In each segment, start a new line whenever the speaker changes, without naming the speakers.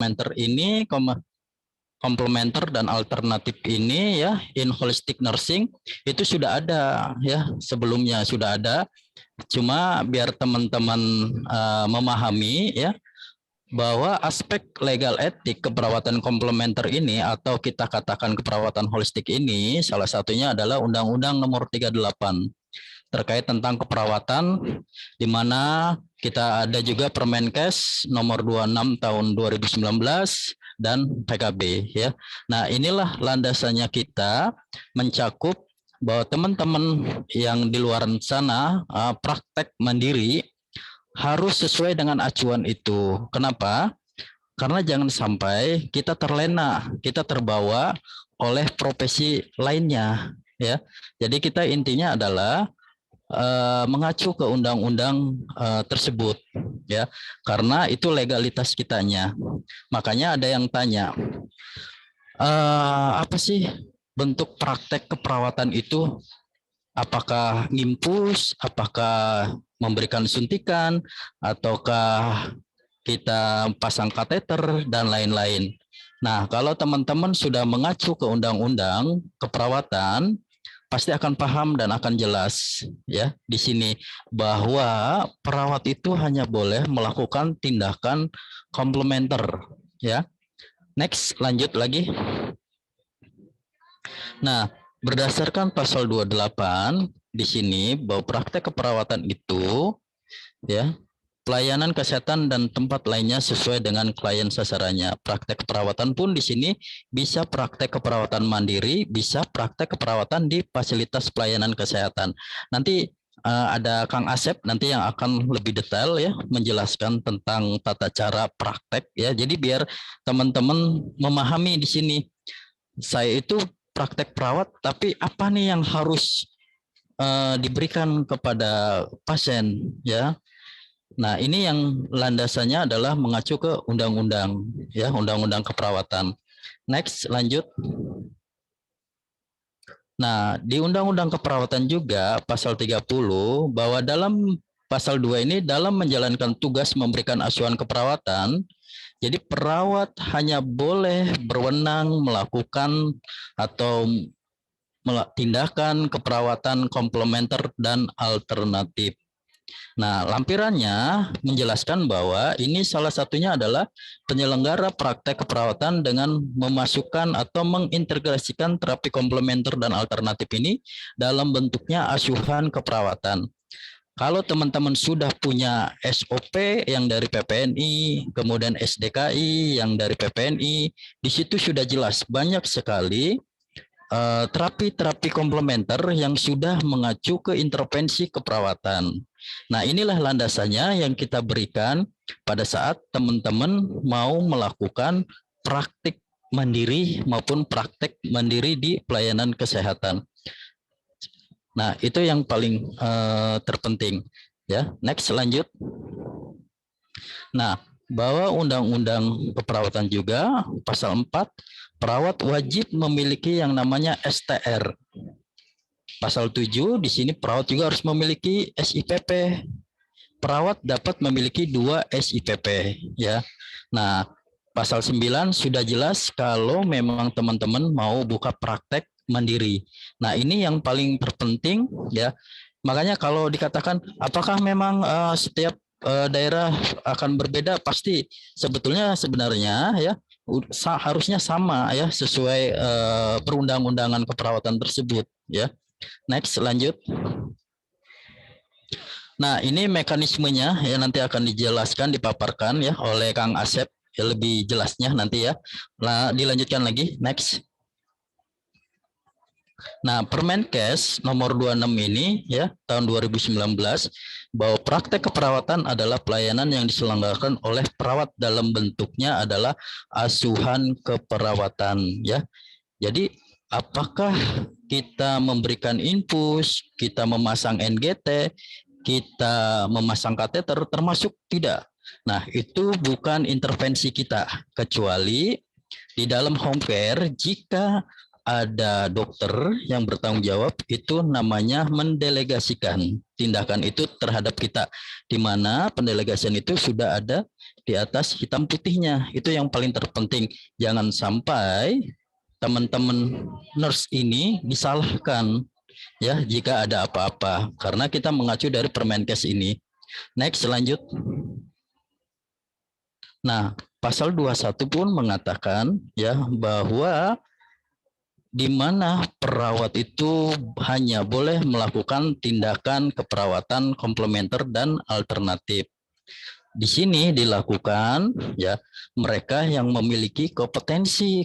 komplementer ini, komplementer dan alternatif ini ya in holistic nursing itu sudah ada ya, sebelumnya sudah ada. Cuma biar teman-teman memahami ya bahwa aspek legal etik keperawatan komplementer ini atau kita katakan keperawatan holistik ini salah satunya adalah Undang-Undang Nomor 38 terkait tentang keperawatan, di mana kita ada juga Permenkes Nomor 26 tahun 2019 dan PKB ya. Nah, inilah landasannya kita mencakup bahwa teman-teman yang di luar sana praktek mandiri harus sesuai dengan acuan itu. Kenapa? Karena jangan sampai kita terlena, kita terbawa oleh profesi lainnya ya. Jadi kita intinya adalah mengacu ke undang-undang tersebut ya, karena itu legalitas kitanya. Makanya ada yang tanya, apa sih bentuk praktek keperawatan itu? Apakah ngimpus, apakah memberikan suntikan, ataukah kita pasang kateter dan lain-lain. Nah, kalau teman-teman sudah mengacu ke undang-undang keperawatan, pasti akan paham dan akan jelas ya di sini bahwa perawat itu hanya boleh melakukan tindakan komplementer ya. Next, lanjut lagi. Nah, berdasarkan pasal 28 di sini bahwa praktek keperawatan itu ya, pelayanan kesehatan dan tempat lainnya sesuai dengan klien sasarannya. Praktek keperawatan pun di sini bisa praktek keperawatan mandiri, bisa praktek keperawatan di fasilitas pelayanan kesehatan. Nanti ada Kang Asep nanti yang akan lebih detail ya menjelaskan tentang tata cara praktek ya. Jadi biar teman-teman memahami di sini. Saya itu praktek perawat, tapi apa nih yang harus diberikan kepada pasien ya. Nah, ini yang landasannya adalah mengacu ke undang-undang ya, undang-undang keperawatan. Next, lanjut. Nah, di undang-undang keperawatan juga pasal 30 bahwa dalam pasal 2 ini dalam menjalankan tugas memberikan asuhan keperawatan, jadi perawat hanya boleh berwenang melakukan atau tindakan keperawatan komplementer dan alternatif. Nah, lampirannya menjelaskan bahwa ini salah satunya adalah penyelenggara praktek keperawatan dengan memasukkan atau mengintegrasikan terapi komplementer dan alternatif ini dalam bentuknya asuhan keperawatan. Kalau teman-teman sudah punya SOP yang dari PPNI, kemudian SDKI yang dari PPNI, di situ sudah jelas banyak sekali terapi-terapi komplementer yang sudah mengacu ke intervensi keperawatan. Nah, inilah landasannya yang kita berikan pada saat teman-teman mau melakukan praktik mandiri maupun praktek mandiri di pelayanan kesehatan. Nah, itu yang paling terpenting ya. Next, lanjut. Nah, bahwa undang-undang keperawatan juga pasal 4 perawat wajib memiliki yang namanya STR. Pasal 7 di sini perawat juga harus memiliki SIPP. Perawat dapat memiliki 2 SIPP ya. Nah, pasal 9 sudah jelas kalau memang teman-teman mau buka praktek mandiri. Nah, ini yang paling terpenting ya. Makanya kalau dikatakan apakah memang setiap daerah akan berbeda, pasti sebenarnya ya harusnya sama ya sesuai perundang-undangan keperawatan tersebut ya. Next, lanjut. Nah, ini mekanismenya ya nanti akan dijelaskan, dipaparkan ya oleh Kang Asep ya, lebih jelasnya nanti ya. Nah, dilanjutkan lagi. Next. Nah, Permenkes nomor 26 ini ya tahun 2019 bahwa praktek keperawatan adalah pelayanan yang diselenggarakan oleh perawat dalam bentuknya adalah asuhan keperawatan ya. Jadi apakah kita memberikan infus, kita memasang NGT, kita memasang kateter termasuk tidak. Nah, itu bukan intervensi kita kecuali di dalam home care jika ada dokter yang bertanggung jawab, itu namanya mendelegasikan tindakan itu terhadap kita, di mana pendelegasian itu sudah ada di atas hitam putihnya. Itu yang paling terpenting. Jangan sampai teman-teman nurse ini disalahkan ya jika ada apa-apa, karena kita mengacu dari Permenkes ini. Next, lanjut. Nah, pasal 21 pun mengatakan ya bahwa di mana perawat itu hanya boleh melakukan tindakan keperawatan komplementer dan alternatif. Di sini dilakukan ya mereka yang memiliki kompetensi.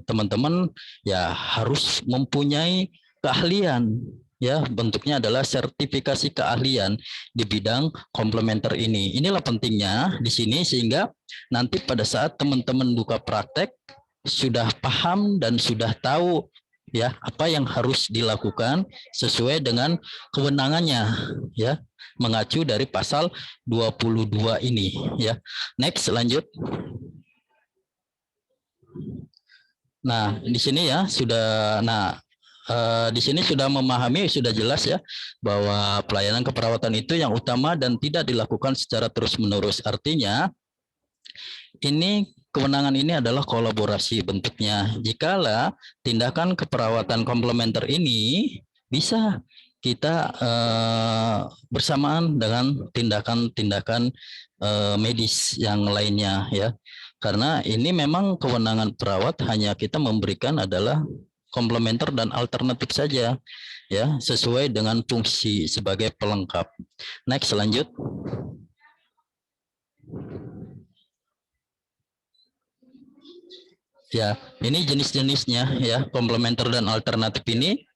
Teman-teman ya harus mempunyai keahlian, ya bentuknya adalah sertifikasi keahlian di bidang komplementer ini. Inilah pentingnya di sini, sehingga nanti pada saat teman-teman buka praktek sudah paham dan sudah tahu ya apa yang harus dilakukan sesuai dengan kewenangannya, ya mengacu dari pasal 22 ini ya. Next, lanjut. Nah, di sini ya sudah, di sini sudah memahami, sudah jelas ya bahwa pelayanan keperawatan itu yang utama dan tidak dilakukan secara terus-menerus. Artinya ini kewenangan ini adalah kolaborasi bentuknya. Jikalau tindakan keperawatan komplementer ini bisa kita bersamaan dengan tindakan-tindakan medis yang lainnya ya. Karena ini memang kewenangan perawat, hanya kita memberikan adalah komplementer dan alternatif saja ya, sesuai dengan fungsi sebagai pelengkap. Next, lanjut. Ya, ini jenis-jenisnya ya, komplementer dan alternatif ini.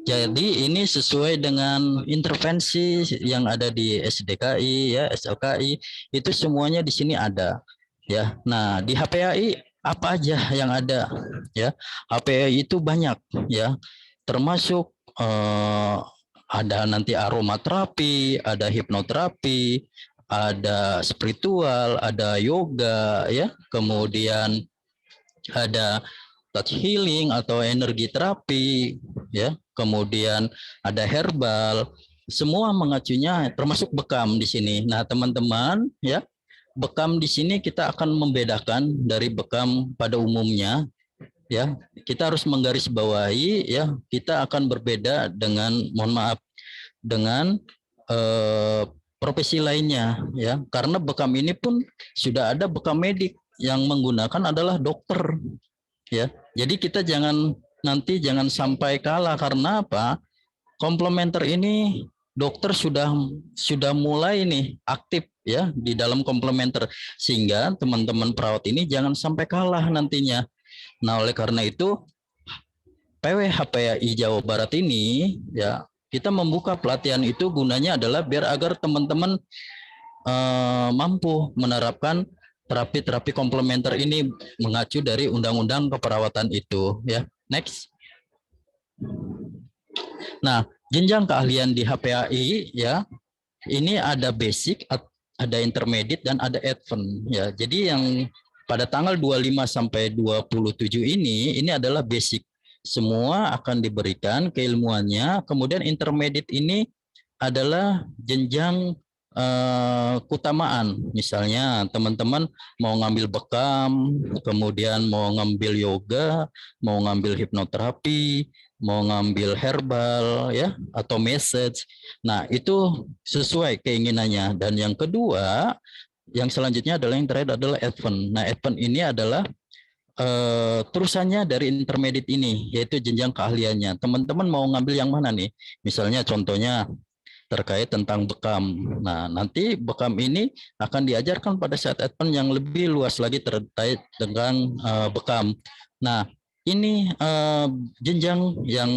Jadi ini sesuai dengan intervensi yang ada di SDKI ya, SLKI, itu semuanya di sini ada. Ya, nah di HPAI apa aja yang ada ya? HPAI itu banyak ya, termasuk ada nanti aromaterapi, ada hipnoterapi, ada spiritual, ada yoga ya, kemudian ada touch healing atau energi terapi ya, kemudian ada herbal, semua mengacunya termasuk bekam di sini. Nah, teman-teman ya, bekam di sini kita akan membedakan dari bekam pada umumnya ya. Kita harus menggarisbawahi ya, kita akan berbeda dengan, mohon maaf, dengan profesi lainnya ya. Karena bekam ini pun sudah ada bekam medik yang menggunakan adalah dokter ya. Jadi kita jangan sampai kalah. Karena apa? Komplementer ini dokter sudah mulai nih aktif ya di dalam komplementer, sehingga teman-teman perawat ini jangan sampai kalah nantinya. Nah, oleh karena itu PWHPAI Jawa Barat ini ya, kita membuka pelatihan itu gunanya adalah biar agar teman-teman mampu menerapkan terapi-terapi komplementer ini mengacu dari undang-undang keperawatan itu ya. Next. Nah, jenjang keahlian di HPAI ya, ini ada basic, ada intermediate, dan ada advance ya. Jadi yang pada tanggal 25 sampai 27 ini adalah basic. Semua akan diberikan keilmuannya. Kemudian intermediate ini adalah jenjang keutamaan. Misalnya teman-teman mau ngambil bekam, kemudian mau ngambil yoga, mau ngambil hipnoterapi, mau ngambil herbal ya, atau message. Nah, itu sesuai keinginannya. Dan yang kedua, yang selanjutnya adalah yang terakhir adalah advance. Nah, advance ini adalah terusannya dari intermediate ini, yaitu jenjang keahliannya. Teman-teman mau ngambil yang mana nih? Misalnya contohnya terkait tentang bekam. Nah, nanti bekam ini akan diajarkan pada saat advance yang lebih luas lagi terkait dengan bekam. Nah, ini jenjang yang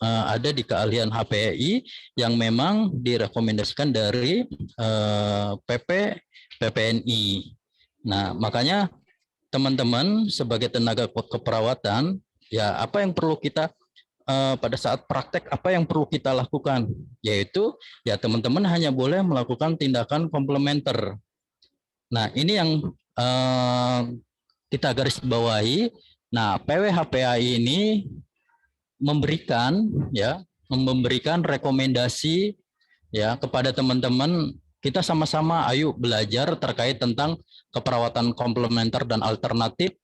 ada di keahlian HPI yang memang direkomendasikan dari PPNI. Nah, makanya teman-teman sebagai tenaga keperawatan, ya apa yang perlu kita pada saat praktek, apa yang perlu kita lakukan, yaitu ya teman-teman hanya boleh melakukan tindakan komplementer. Nah, ini yang kita garis bawahi. Nah, PWHPAI ini memberikan rekomendasi ya kepada teman-teman, kita sama-sama ayo belajar terkait tentang keperawatan komplementer dan alternatif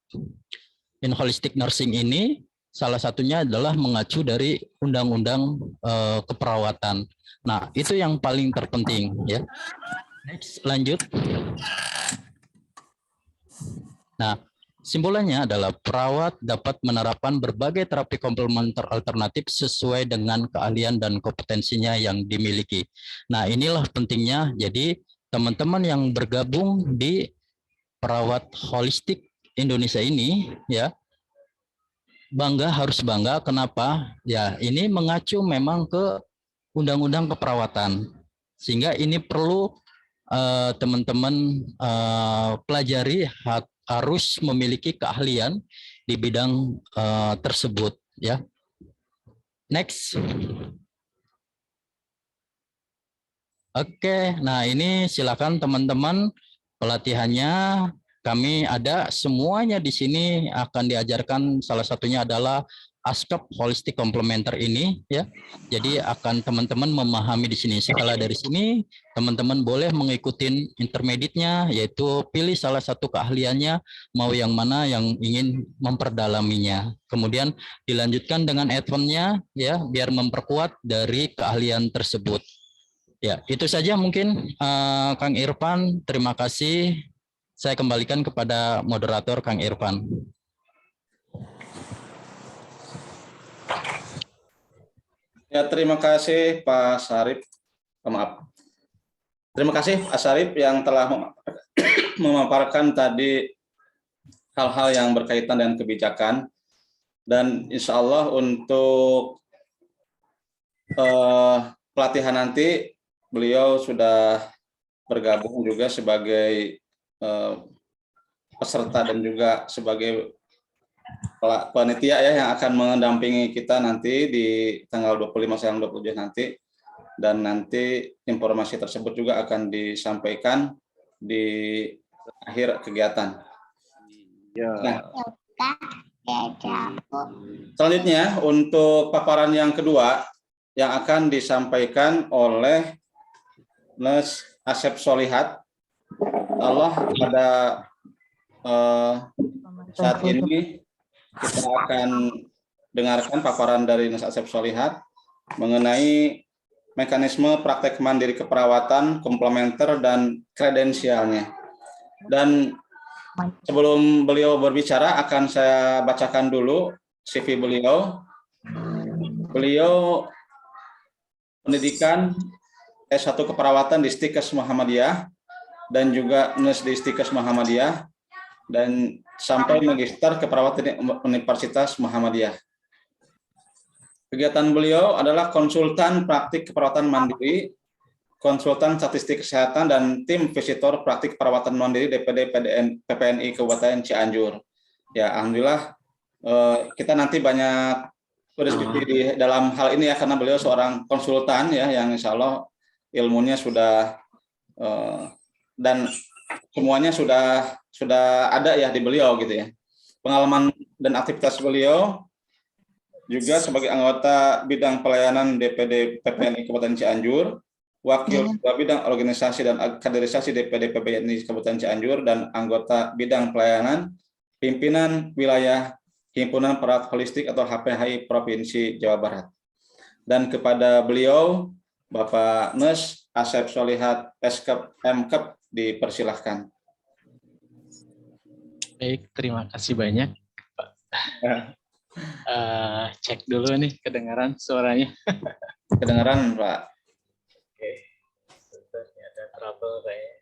in holistic nursing ini. Salah satunya adalah mengacu dari undang-undang keperawatan. Nah, itu yang paling terpenting ya. Next, lanjut. Nah, simpulannya adalah perawat dapat menerapkan berbagai terapi komplementer alternatif sesuai dengan keahlian dan kompetensinya yang dimiliki. Nah, inilah pentingnya. Jadi, teman-teman yang bergabung di perawat holistik Indonesia ini, ya, harus bangga. Kenapa? Ya, ini mengacu memang ke undang-undang keperawatan. Sehingga ini perlu teman-teman pelajari, harus memiliki keahlian di bidang tersebut ya. Next. Oke, nah ini silakan teman-teman pelatihannya. Kami ada semuanya di sini akan diajarkan, salah satunya adalah ASCAP Holistic Complementer ini ya. Jadi akan teman-teman memahami di sini. Setelah dari sini teman-teman boleh mengikuti intermediate-nya, yaitu pilih salah satu keahliannya, mau yang mana yang ingin memperdalaminya. Kemudian dilanjutkan dengan advance-nya ya, biar memperkuat dari keahlian tersebut. Ya, itu saja mungkin Kang Irfan. Terima kasih. Saya kembalikan kepada moderator Kang Irfan.
Ya, terima kasih Pak Sarip. Maaf. Terima kasih Pak Sarip yang telah memaparkan tadi hal-hal yang berkaitan dengan kebijakan. Dan insya Allah untuk pelatihan nanti beliau sudah bergabung juga sebagai peserta dan juga sebagai panitia ya yang akan mendampingi kita nanti di tanggal 25 sampai 27 nanti, dan nanti informasi tersebut juga akan disampaikan di akhir kegiatan. Nah, selanjutnya untuk paparan yang kedua yang akan disampaikan oleh Nurse Asep Solihat. Allah pada saat ini kita akan dengarkan paparan dari Nurse Asep Solihat mengenai mekanisme praktek mandiri keperawatan, komplementer, dan kredensialnya. Dan sebelum beliau berbicara, akan saya bacakan dulu CV beliau. Beliau pendidikan S1 keperawatan di Stikes Muhammadiyah dan juga NES di Stikes Muhammadiyah, dan sampai magister keperawatan Universitas Muhammadiyah. Kegiatan beliau adalah konsultan praktik keperawatan mandiri, konsultan statistik kesehatan, dan tim visitor praktik perawatan mandiri DPD PPNI Kabupaten Cianjur. Ya, alhamdulillah kita nanti banyak berdiskusi di dalam hal ini ya, karena beliau seorang konsultan ya yang insya Allah ilmunya sudah dan semuanya sudah ada ya di beliau gitu ya. Pengalaman dan aktivitas beliau juga sebagai anggota bidang pelayanan DPD PPNI Kabupaten Cianjur, wakil ketua bidang organisasi dan kaderisasi DPD PPNI Kabupaten Cianjur, dan anggota bidang pelayanan pimpinan wilayah Himpunan Perawat Holistik atau HPHI Provinsi Jawa Barat. Dan kepada beliau, Bapak Nurse Asep Solihat SKep MKep, dipersilahkan.
Baik, terima kasih banyak, Pak. Cek dulu nih kedengaran suaranya.
Kedengaran, Pak.
Oke, sebenarnya ada trouble kayaknya.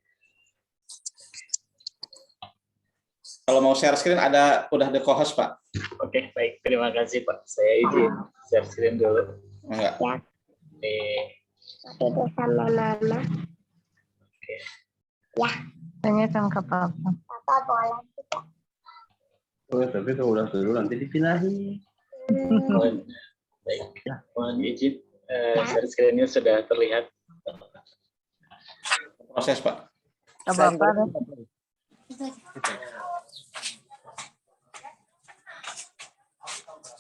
Kalau mau share screen udah ada co-host, Pak.
Oke, baik, terima kasih Pak. Saya izin share screen dulu.
Enggak.
Nih.
Itu sama mama.
Oke.
Ya.
Tanyakan ke papa.
Papa boleh juga.
Oh, tapi kalau udah dulu nanti dipindahin.
Baik, mohon izin share screen-nya sudah terlihat.
Proses, Pak.
Ke bapak.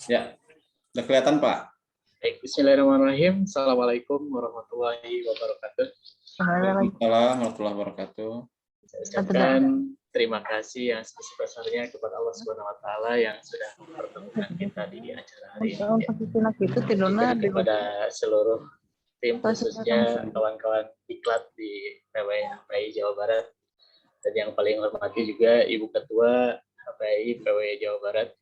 Ya, udah kelihatan Pak.
Baik, bismillahirrahmanirrahim. Assalamualaikum warahmatullahi wabarakatuh.
Waalaikumsalam warahmatullahi wabarakatuh.
Saya ucapkan terima kasih yang sebesar-besarnya kepada Allah Subhanahu wa taala yang sudah mempertemukan kita di acara hari ini. Kepada seluruh tim, khususnya kawan-kawan diklat di PWI Jawa Barat, dan yang paling hormati juga Ibu Ketua HPI PWI Jawa Barat,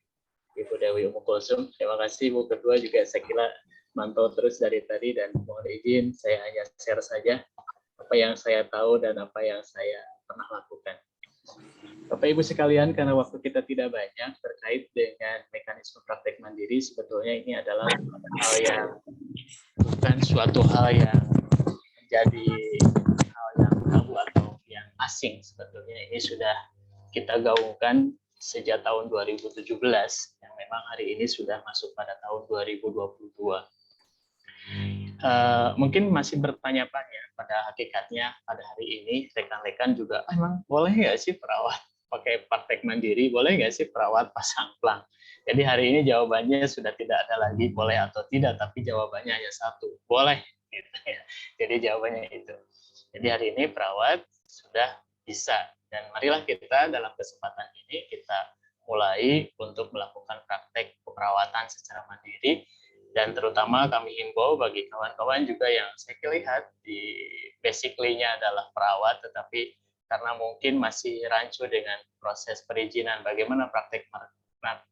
Ibu Dewi Umu Kulsum. Terima kasih Bu Ketua, juga saya kira mantau terus dari tadi, dan mohon izin saya hanya share saja apa yang saya tahu dan apa yang saya pernah lakukan. Bapak Ibu sekalian, karena waktu kita tidak banyak terkait dengan mekanisme praktek mandiri, sebetulnya ini adalah hal yang bukan suatu hal yang menjadi hal yang tabu atau yang asing. Sebetulnya ini sudah kita gaungkan sejak tahun 2017, yang memang hari ini sudah masuk pada tahun 2022. Mungkin masih bertanya-tanya, pada hakikatnya pada hari ini rekan-rekan juga emang boleh nggak sih perawat pakai praktek mandiri, boleh nggak sih perawat pasang plang? Jadi hari ini jawabannya sudah tidak ada lagi boleh atau tidak, tapi jawabannya hanya satu, boleh. Gitu ya. Jadi jawabannya itu. Jadi hari ini perawat sudah bisa, dan marilah kita dalam kesempatan ini kita mulai untuk melakukan praktek keperawatan secara mandiri. Dan terutama kami himbau bagi kawan-kawan juga yang saya lihat di basically-nya adalah perawat, tetapi karena mungkin masih rancu dengan proses perizinan bagaimana praktek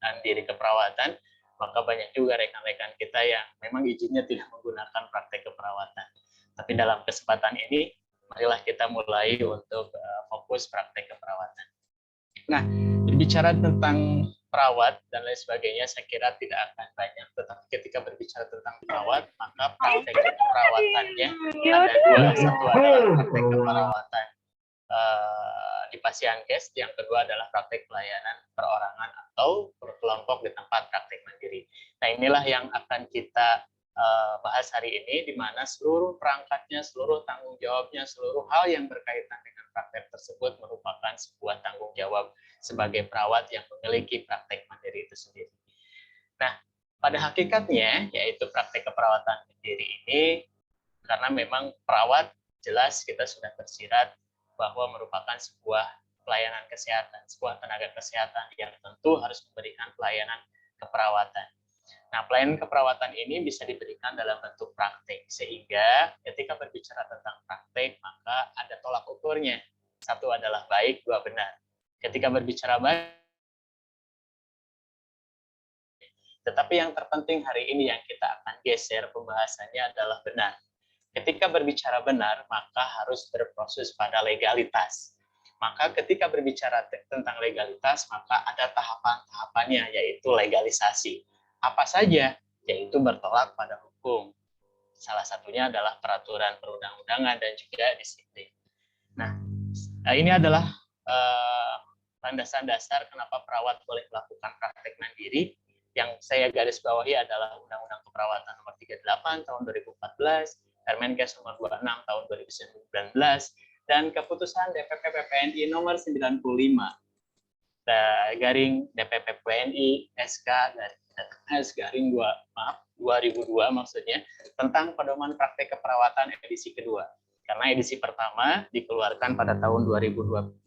mandiri keperawatan, maka banyak juga rekan-rekan kita yang memang izinnya tidak menggunakan praktek keperawatan. Tapi dalam kesempatan ini, marilah kita mulai untuk fokus praktek keperawatan. Nah, berbicara tentang perawat dan lain sebagainya, saya kira tidak akan banyak. Tetapi ketika berbicara tentang perawat, maka praktek keperawatannya ada dua. Satu adalah praktek keperawatan di Pasienkes, yang kedua adalah praktek pelayanan perorangan atau berkelompok di tempat praktek mandiri. Nah, inilah yang akan kita bahas hari ini, di mana seluruh perangkatnya, seluruh tanggung jawabnya, seluruh hal yang berkaitan dengan praktek tersebut merupakan sebuah tanggung jawab sebagai perawat yang memiliki praktek mandiri itu sendiri. Nah, pada hakikatnya, yaitu praktek keperawatan mandiri ini, karena memang perawat jelas kita sudah tersirat bahwa merupakan sebuah pelayanan kesehatan, sebuah tenaga kesehatan yang tentu harus memberikan pelayanan keperawatan. Nah, pelayanan keperawatan ini bisa diberikan dalam bentuk praktek, sehingga ketika berbicara tentang praktek, maka ada tolak ukurnya. Satu adalah baik, dua benar. Ketika berbicara baik, tetapi yang terpenting hari ini yang kita akan geser pembahasannya adalah benar. Ketika berbicara benar, maka harus berproses pada legalitas. Maka ketika berbicara tentang legalitas, maka ada tahapan-tahapannya, yaitu legalisasi. Apa saja? Yaitu bertolak pada hukum. Salah satunya adalah peraturan perundang-undangan dan juga disiplin. Nah, ini adalah landasan dasar kenapa perawat boleh melakukan praktek mandiri. Yang saya garis bawahi adalah Undang-Undang Keperawatan Nomor 38 Tahun 2014, Permenkes Nomor 26 Tahun 2019, dan Keputusan DPP PPNI Nomor 95 garing DPP PPNI SK garing 2002 maksudnya, tentang pedoman praktek keperawatan edisi kedua. Karena edisi pertama dikeluarkan pada tahun 2017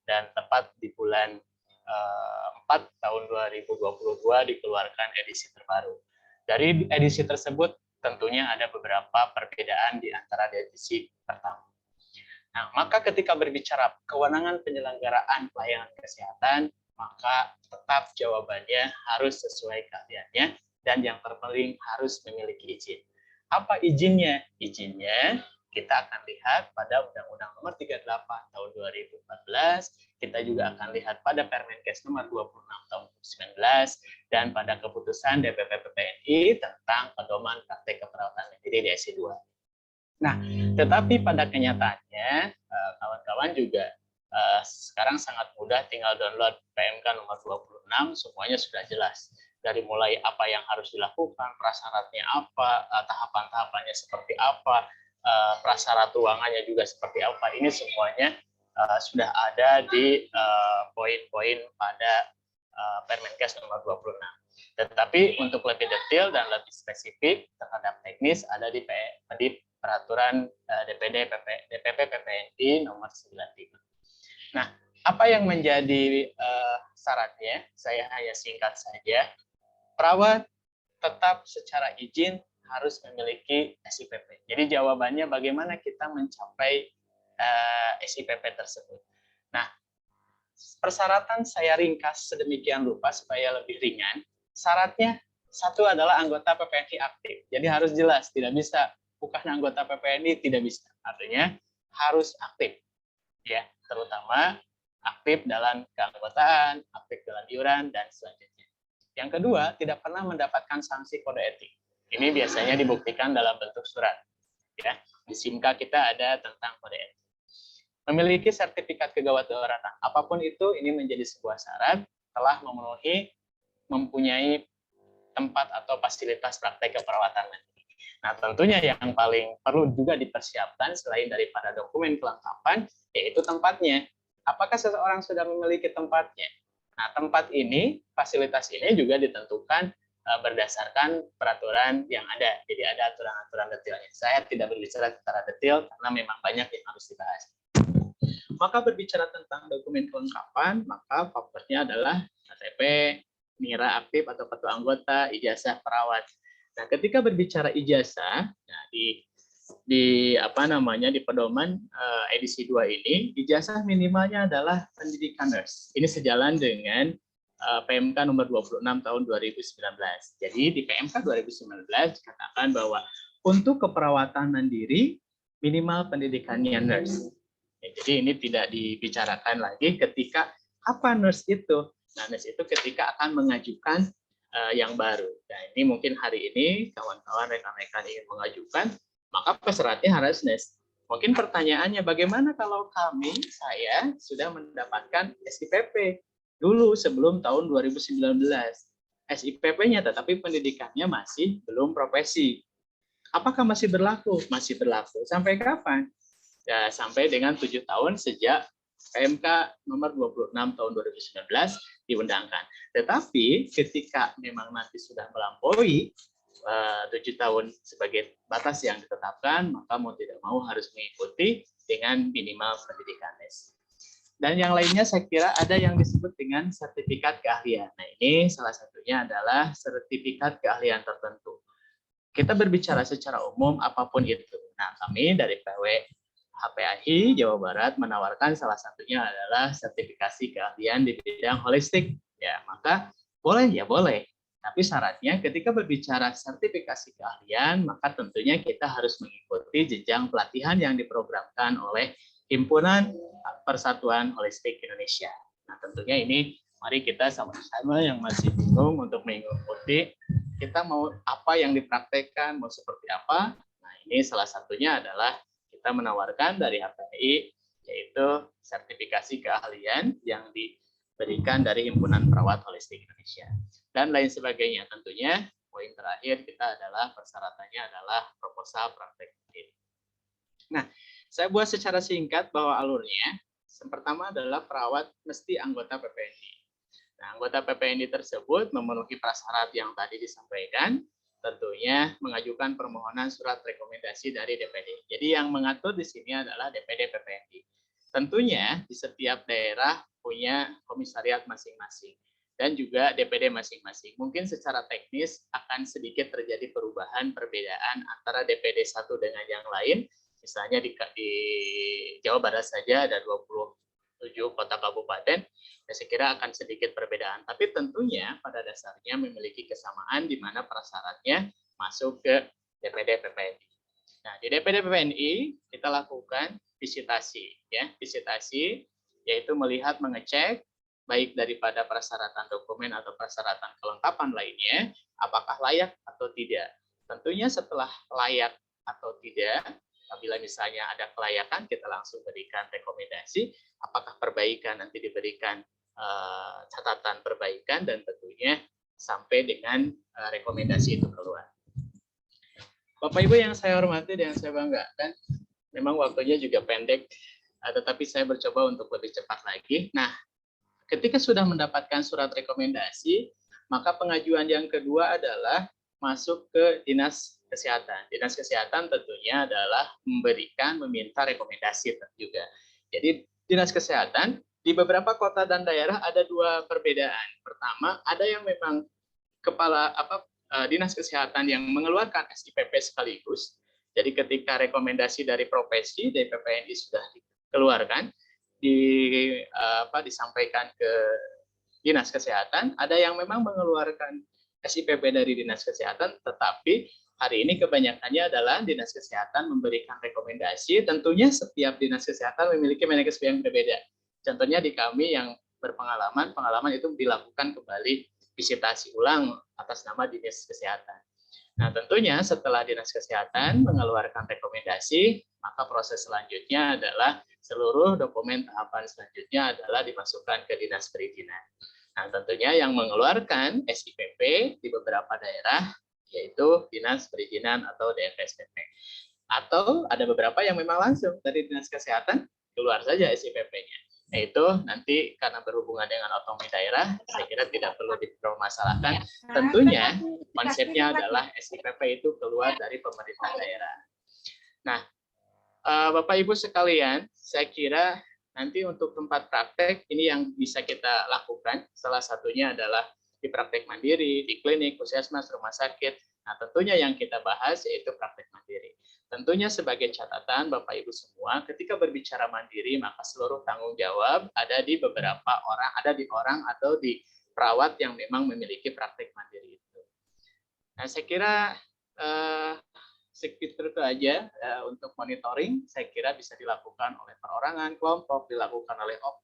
dan tepat di bulan 4 tahun 2022 dikeluarkan edisi terbaru. Dari edisi tersebut tentunya ada beberapa perbedaan di antara edisi pertama. Nah, maka ketika berbicara kewenangan penyelenggaraan pelayanan kesehatan, maka tetap jawabannya harus sesuai keahliannya, dan yang terpenting harus memiliki izin. Apa izinnya? Izinnya kita akan lihat pada Undang-Undang Nomor 38 Tahun 2014, kita juga akan lihat pada Permenkes Nomor 26 Tahun 2019, dan pada Keputusan DPP PPNI tentang pedoman praktek keperawatan mandiri di SC2. Nah, tetapi pada kenyataannya, kawan-kawan juga sekarang sangat mudah tinggal download PMK nomor 26, semuanya sudah jelas. Dari mulai apa yang harus dilakukan, prasyaratnya apa, tahapan-tahapannya seperti apa, prasyarat ruangannya juga seperti apa. Ini semuanya sudah ada di poin-poin pada Permenkes nomor 26. Tetapi untuk lebih detail dan lebih spesifik terhadap teknis ada di peraturan DPD DPP PPNI nomor 95. Nah, apa yang menjadi syaratnya? Saya hanya singkat saja. Perawat tetap secara izin harus memiliki SIPP. Jadi jawabannya bagaimana kita mencapai SIPP tersebut. Nah, persyaratan saya ringkas sedemikian rupa supaya lebih ringan. Syaratnya satu adalah anggota PPNI aktif. Jadi harus jelas, tidak bisa bukan anggota PPNI, tidak bisa. Artinya harus aktif, ya, terutama aktif dalam keanggotaan, aktif dalam iuran dan selanjutnya. Yang kedua, tidak pernah mendapatkan sanksi kode etik. Ini biasanya dibuktikan dalam bentuk surat. Ya, di SIMKA kita ada tentang kode etik. Memiliki sertifikat kegawadaratan, apapun itu, ini menjadi sebuah syarat telah mempunyai tempat atau fasilitas praktek keperawatan. Nah, tentunya yang paling perlu juga dipersiapkan selain daripada dokumen kelengkapan, yaitu tempatnya. Apakah seseorang sudah memiliki tempatnya? Nah, tempat ini, fasilitas ini juga ditentukan berdasarkan peraturan yang ada. Jadi ada aturan-aturan detailnya. Saya tidak berbicara secara detail karena memang banyak yang harus dibahas. Maka berbicara tentang dokumen kelengkapan, maka faktornya adalah KTP, NIRA aktif atau kartu anggota, ijazah perawat. Nah, ketika berbicara ijazah, nah di pedoman edisi 2 ini, ijazah minimalnya adalah pendidikan nurse. Ini sejalan dengan PMK nomor 26 tahun 2019. Jadi di PMK 2019 dikatakan bahwa untuk keperawatan mandiri minimal pendidikannya nurse. Ya, jadi ini tidak dibicarakan lagi ketika apa nurse itu. Nah, nurse itu ketika akan mengajukan yang baru. Nah, ini mungkin hari ini kawan-kawan rekan-rekan ingin mengajukan, maka persyaratnya harus nurse. Mungkin pertanyaannya, bagaimana kalau saya sudah mendapatkan SIPP dulu sebelum tahun 2019. SIPP-nya tetapi pendidikannya masih belum profesi. Apakah masih berlaku? Masih berlaku. Sampai kapan? Ya, sampai dengan 7 tahun sejak PMK nomor 26 tahun 2019 diundangkan. Tetapi ketika memang nanti sudah melampaui 7 tahun sebagai batas yang ditetapkan, maka mau tidak mau harus mengikuti dengan minimal pendidikan S. Dan yang lainnya saya kira ada yang disebut dengan sertifikat keahlian. Nah, ini salah satunya adalah sertifikat keahlian tertentu. Kita berbicara secara umum apapun itu. Nah, kami dari PW HPAI Jawa Barat menawarkan salah satunya adalah sertifikasi keahlian di bidang holistik. Ya, maka boleh ya boleh. Tapi syaratnya ketika berbicara sertifikasi keahlian, maka tentunya kita harus mengikuti jenjang pelatihan yang diprogramkan oleh Himpunan Persatuan Holistik Indonesia. Nah, tentunya ini mari kita sama-sama yang masih bingung untuk mengikuti, kita mau apa yang dipraktekkan, mau seperti apa. Nah, ini salah satunya adalah kita menawarkan dari HPI, yaitu sertifikasi keahlian yang diberikan dari Himpunan Perawat Holistik Indonesia. Dan lain sebagainya. Tentunya poin terakhir kita adalah persyaratannya adalah proposal praktek. Nah, saya buat secara singkat bahwa alurnya, yang pertama adalah perawat mesti anggota PPNI. Nah, anggota PPNI tersebut memenuhi prasyarat yang tadi disampaikan, tentunya mengajukan permohonan surat rekomendasi dari DPD. Jadi yang mengatur di sini adalah DPD PPNI. Tentunya di setiap daerah punya komisariat masing-masing dan juga DPD masing-masing. Mungkin secara teknis akan sedikit terjadi perubahan, perbedaan antara DPD satu dengan yang lain. Misalnya di Jawa Barat saja ada 27 kota kabupaten, saya kira akan sedikit perbedaan. Tapi tentunya pada dasarnya memiliki kesamaan di mana prasyaratnya masuk ke DPD PPNI. Nah, di DPD PPNI kita lakukan visitasi, ya, visitasi yaitu melihat, mengecek baik daripada persyaratan dokumen atau persyaratan kelengkapan lainnya, apakah layak atau tidak. Tentunya setelah layak atau tidak, apabila misalnya ada kelayakan, kita langsung berikan rekomendasi, apakah perbaikan nanti diberikan catatan perbaikan, dan tentunya sampai dengan rekomendasi itu keluar. Bapak Ibu yang saya hormati dan saya banggakan, memang waktunya juga pendek, tetapi saya bercoba untuk lebih cepat lagi. Nah, ketika sudah mendapatkan surat rekomendasi, maka pengajuan yang kedua adalah masuk ke Dinas Kesehatan. Dinas Kesehatan tentunya adalah meminta rekomendasi juga. Jadi Dinas Kesehatan di beberapa kota dan daerah ada dua perbedaan. Pertama, ada yang memang Dinas Kesehatan yang mengeluarkan SIPP sekaligus. Jadi ketika rekomendasi dari profesi dari PPNI sudah dikeluarkan, disampaikan ke Dinas Kesehatan, ada yang memang mengeluarkan SIPP dari Dinas Kesehatan, tetapi hari ini kebanyakannya adalah Dinas Kesehatan memberikan rekomendasi. Tentunya setiap Dinas Kesehatan memiliki manajemen yang berbeda. Contohnya di kami yang berpengalaman, pengalaman itu dilakukan kembali visitasi ulang atas nama Dinas Kesehatan. Nah, tentunya setelah Dinas Kesehatan mengeluarkan rekomendasi, maka proses selanjutnya adalah seluruh dokumen tahapan selanjutnya adalah dimasukkan ke Dinas Perizinan. Nah, tentunya yang mengeluarkan SIPP di beberapa daerah yaitu Dinas Perizinan atau DNPSPP. Atau ada beberapa yang memang langsung dari Dinas Kesehatan keluar saja SIPP-nya. Yaitu nanti karena berhubungan dengan otonomi daerah, saya kira tidak perlu dipermasalahkan. Tentunya konsepnya adalah SIPP itu keluar dari pemerintah daerah. Nah, Bapak Ibu sekalian, saya kira nanti untuk tempat praktek ini yang bisa kita lakukan, salah satunya adalah di praktek mandiri, di klinik, puskesmas, rumah sakit. Nah, tentunya yang kita bahas yaitu praktek mandiri. Tentunya sebagai catatan Bapak Ibu semua, ketika berbicara mandiri maka seluruh tanggung jawab ada di beberapa orang, ada di orang atau di perawat yang memang memiliki praktek mandiri itu. Nah, saya kira sekitar itu aja untuk monitoring. Saya kira bisa dilakukan oleh perorangan, kelompok, dilakukan oleh OP.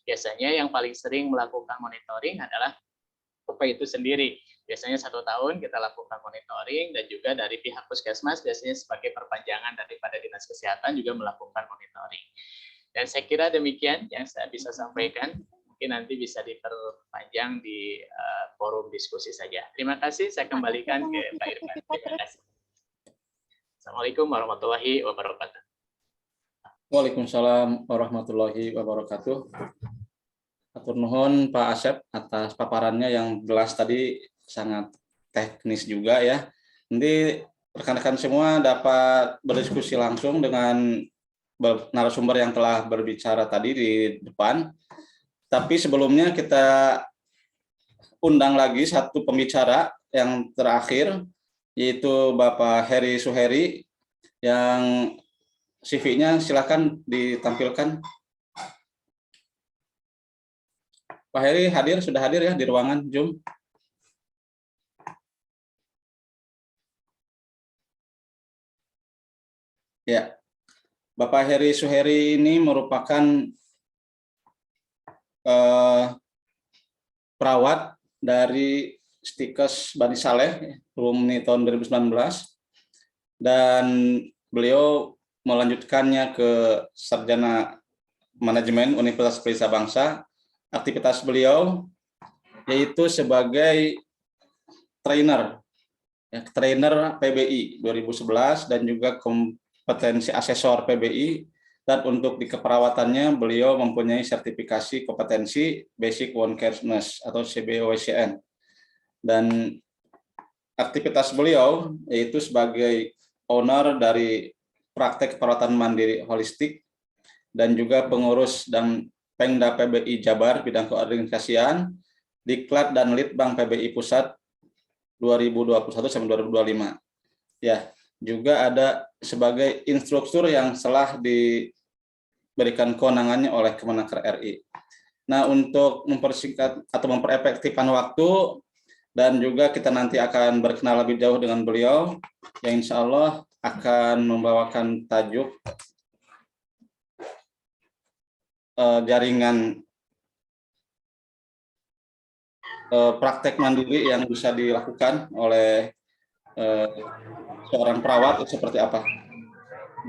Biasanya yang paling sering melakukan monitoring adalah OP itu sendiri. Biasanya 1 tahun kita lakukan monitoring, dan juga dari pihak puskesmas biasanya sebagai perpanjangan daripada Dinas Kesehatan juga melakukan monitoring. Dan saya kira demikian yang saya bisa sampaikan. Mungkin nanti bisa diperpanjang di forum diskusi saja. Terima kasih, saya kembalikan ke Pak Irfan. Terima kasih. Assalamualaikum warahmatullahi wabarakatuh.
Waalaikumsalam warahmatullahi wabarakatuh. Atur nuhun Pak Asep atas paparannya yang jelas tadi, sangat teknis juga ya. Nanti rekan-rekan semua dapat berdiskusi langsung dengan narasumber yang telah berbicara tadi di depan. Tapi sebelumnya kita undang lagi satu pembicara yang terakhir, yaitu Bapak Heri Suheri, yang CV-nya silakan ditampilkan. Pak Heri sudah hadir ya di ruangan Zoom. Ya, Bapak Heri Suheri ini merupakan perawat dari Stikes Bani Saleh, alumni tahun 2019, dan beliau melanjutkannya ke Sarjana Manajemen Universitas Pelita Bangsa. Aktivitas beliau yaitu sebagai trainer PBI 2011 dan juga kompetensi asesor PBI, dan untuk di keperawatannya beliau mempunyai sertifikasi kompetensi Basic Wound Care Nurse atau CBOCN. Dan aktivitas beliau yaitu sebagai owner dari praktek perawatan mandiri holistik dan juga pengurus dan Pengda PBI Jabar bidang keorganisasian, Diklat dan Litbang PBI Pusat 2021 sampai 2025. Ya, juga ada sebagai instruktur yang telah diberikan kewenangannya oleh Kemenaker RI. Nah, untuk mempersingkat atau memperefektifkan waktu, dan juga kita nanti akan berkenal lebih jauh dengan beliau, yang insya Allah akan membawakan tajuk jaringan praktek mandiri yang bisa dilakukan oleh seorang perawat itu seperti apa.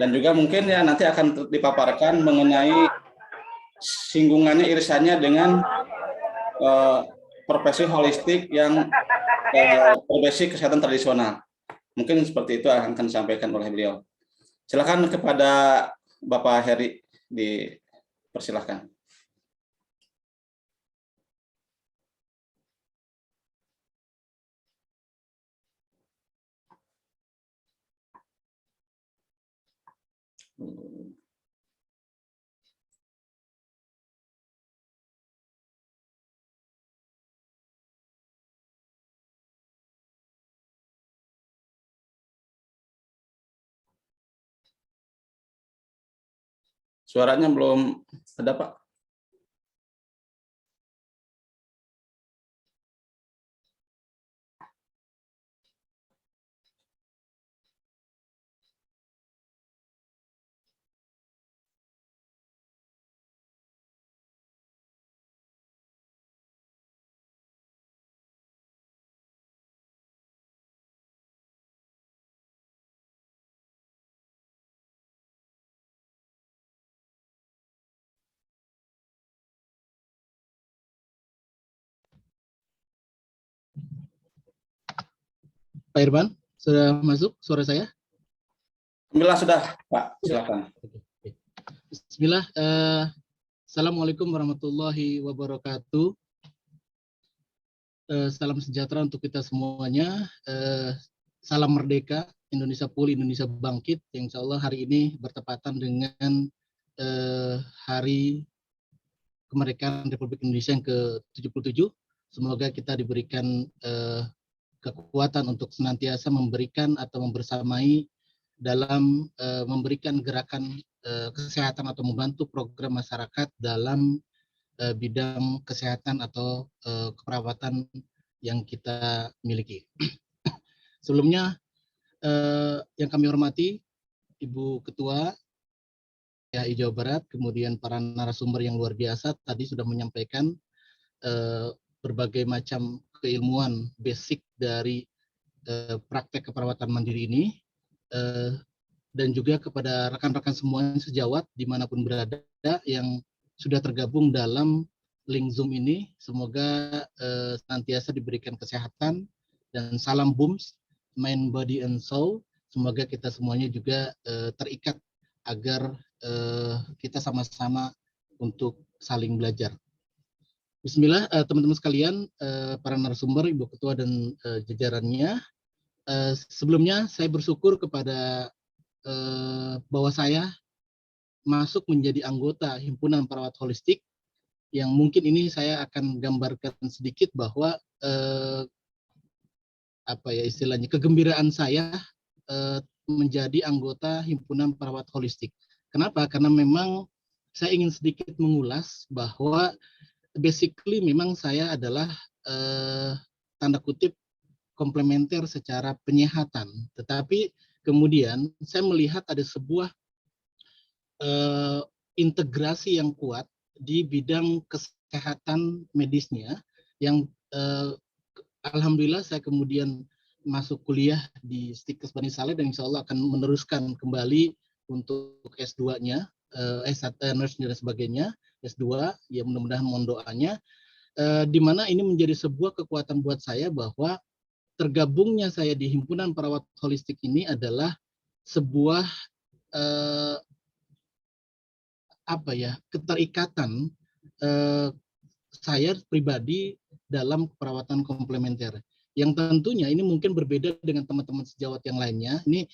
Dan juga mungkin ya nanti akan dipaparkan mengenai singgungannya, irisannya dengan profesi holistik yang profesi kesehatan tradisional. Mungkin seperti itu akan disampaikan oleh beliau. Silakan kepada Bapak Heri, dipersilahkan. Suaranya belum ada, Pak.
Pak Irfan, sudah masuk suara saya?
Alhamdulillah sudah, Pak. Silakan.
Bismillah. Assalamualaikum warahmatullahi wabarakatuh. Salam sejahtera untuk kita semuanya. Salam merdeka, Indonesia pulih, Indonesia bangkit. Yang insya Allah hari ini bertepatan dengan Hari Kemerdekaan Republik Indonesia yang ke-77. Semoga kita diberikan kekuatan untuk senantiasa memberikan atau membersamai dalam memberikan gerakan kesehatan atau membantu program masyarakat dalam bidang kesehatan atau keperawatan yang kita miliki. Sebelumnya yang kami hormati Ibu Ketua KHI Jawa Barat, kemudian para narasumber yang luar biasa tadi sudah menyampaikan berbagai macam keilmuan basic dari praktek keperawatan mandiri ini, dan juga kepada rekan-rekan semuanya sejawat dimanapun berada yang sudah tergabung dalam link Zoom ini. Semoga senantiasa diberikan kesehatan dan salam BUMS, Mind, Body, and Soul. Semoga kita semuanya juga terikat agar kita sama-sama untuk saling belajar. Bismillah, teman-teman sekalian, para narasumber, Ibu Ketua dan jajarannya. Sebelumnya saya bersyukur kepada bahwa saya masuk menjadi anggota Himpunan Perawat Holistik, yang mungkin ini saya akan gambarkan sedikit bahwa istilahnya kegembiraan saya menjadi anggota Himpunan Perawat Holistik. Kenapa? Karena memang saya ingin sedikit mengulas bahwa basically memang saya adalah tanda kutip komplementer secara penyehatan, tetapi kemudian saya melihat ada sebuah integrasi yang kuat di bidang kesehatan medisnya yang alhamdulillah saya kemudian masuk kuliah di Stikes Bani Saleh dan insya Allah akan meneruskan kembali untuk S2-nya, S1 nurse dan sebagainya, S2, ya mudah-mudahan mohon doanya, di mana ini menjadi sebuah kekuatan buat saya bahwa tergabungnya saya di Himpunan Perawat Holistik ini adalah sebuah keterikatan saya pribadi dalam perawatan komplementer. Yang tentunya ini mungkin berbeda dengan teman-teman sejawat yang lainnya. Ini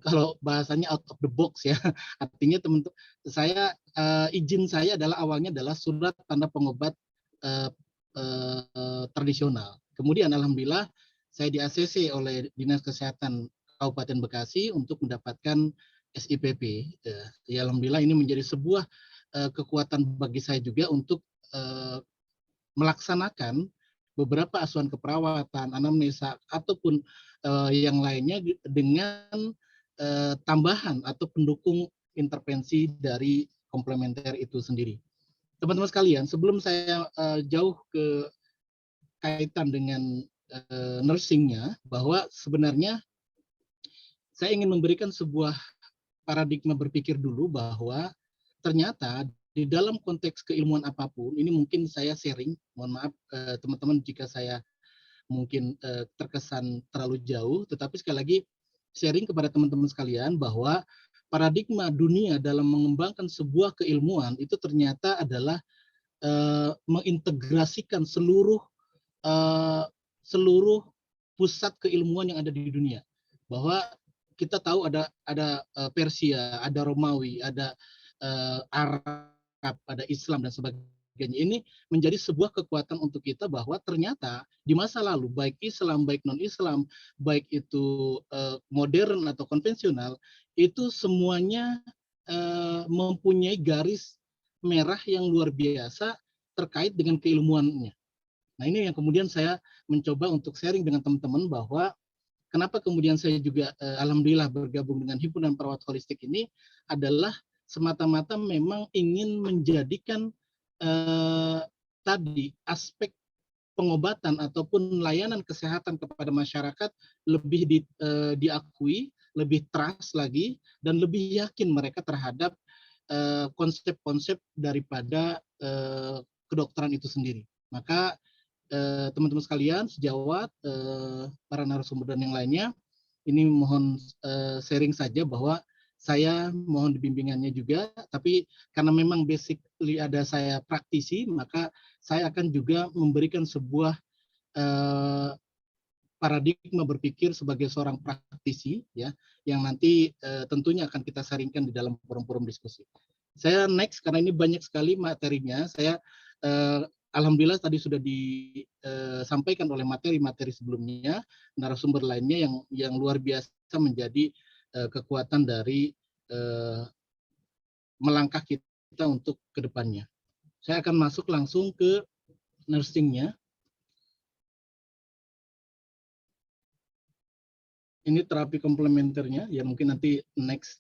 kalau bahasanya out of the box ya, artinya teman-teman saya izin saya awalnya adalah surat tanda pengobat tradisional. Kemudian alhamdulillah saya di-ACC oleh Dinas Kesehatan Kabupaten Bekasi untuk mendapatkan SIPP. Ya alhamdulillah ini menjadi sebuah kekuatan bagi saya juga untuk melaksanakan beberapa asuhan keperawatan, anamnesa ataupun yang lainnya dengan tambahan atau pendukung intervensi dari komplementer itu sendiri. Teman-teman sekalian, sebelum saya jauh ke kaitan dengan nursingnya, bahwa sebenarnya saya ingin memberikan sebuah paradigma berpikir dulu bahwa ternyata di dalam konteks keilmuan apapun, ini mungkin saya sharing, mohon maaf teman-teman jika saya mungkin terkesan terlalu jauh, tetapi sekali lagi sharing kepada teman-teman sekalian bahwa paradigma dunia dalam mengembangkan sebuah keilmuan itu ternyata adalah mengintegrasikan seluruh pusat keilmuan yang ada di dunia. Bahwa kita tahu ada Persia, ada Romawi, ada Arab, ada Islam dan sebagainya. Ini menjadi sebuah kekuatan untuk kita bahwa ternyata di masa lalu baik Islam, baik non-Islam, baik itu modern atau konvensional, itu semuanya mempunyai garis merah yang luar biasa terkait dengan keilmuannya. Nah, ini yang kemudian saya mencoba untuk sharing dengan teman-teman bahwa kenapa kemudian saya juga alhamdulillah bergabung dengan Himpunan Perawat Holistik ini adalah semata-mata memang ingin menjadikan tadi aspek pengobatan ataupun layanan kesehatan kepada masyarakat lebih diakui, lebih trust lagi, dan lebih yakin mereka terhadap konsep-konsep daripada kedokteran itu sendiri. Maka teman-teman sekalian, sejawat, para narasumber dan yang lainnya, ini mohon sharing saja bahwa saya mohon bimbingannya juga, tapi karena memang basically ada saya praktisi, maka saya akan juga memberikan sebuah paradigma berpikir sebagai seorang praktisi, ya, yang nanti tentunya akan kita sharingkan di dalam forum-forum diskusi. Saya next karena ini banyak sekali materinya. Saya alhamdulillah tadi sudah disampaikan oleh materi-materi sebelumnya, narasumber lainnya yang luar biasa menjadi kekuatan dari melangkah kita untuk ke depannya. Saya akan masuk langsung ke nursing-nya. Ini terapi komplementernya, ya mungkin nanti next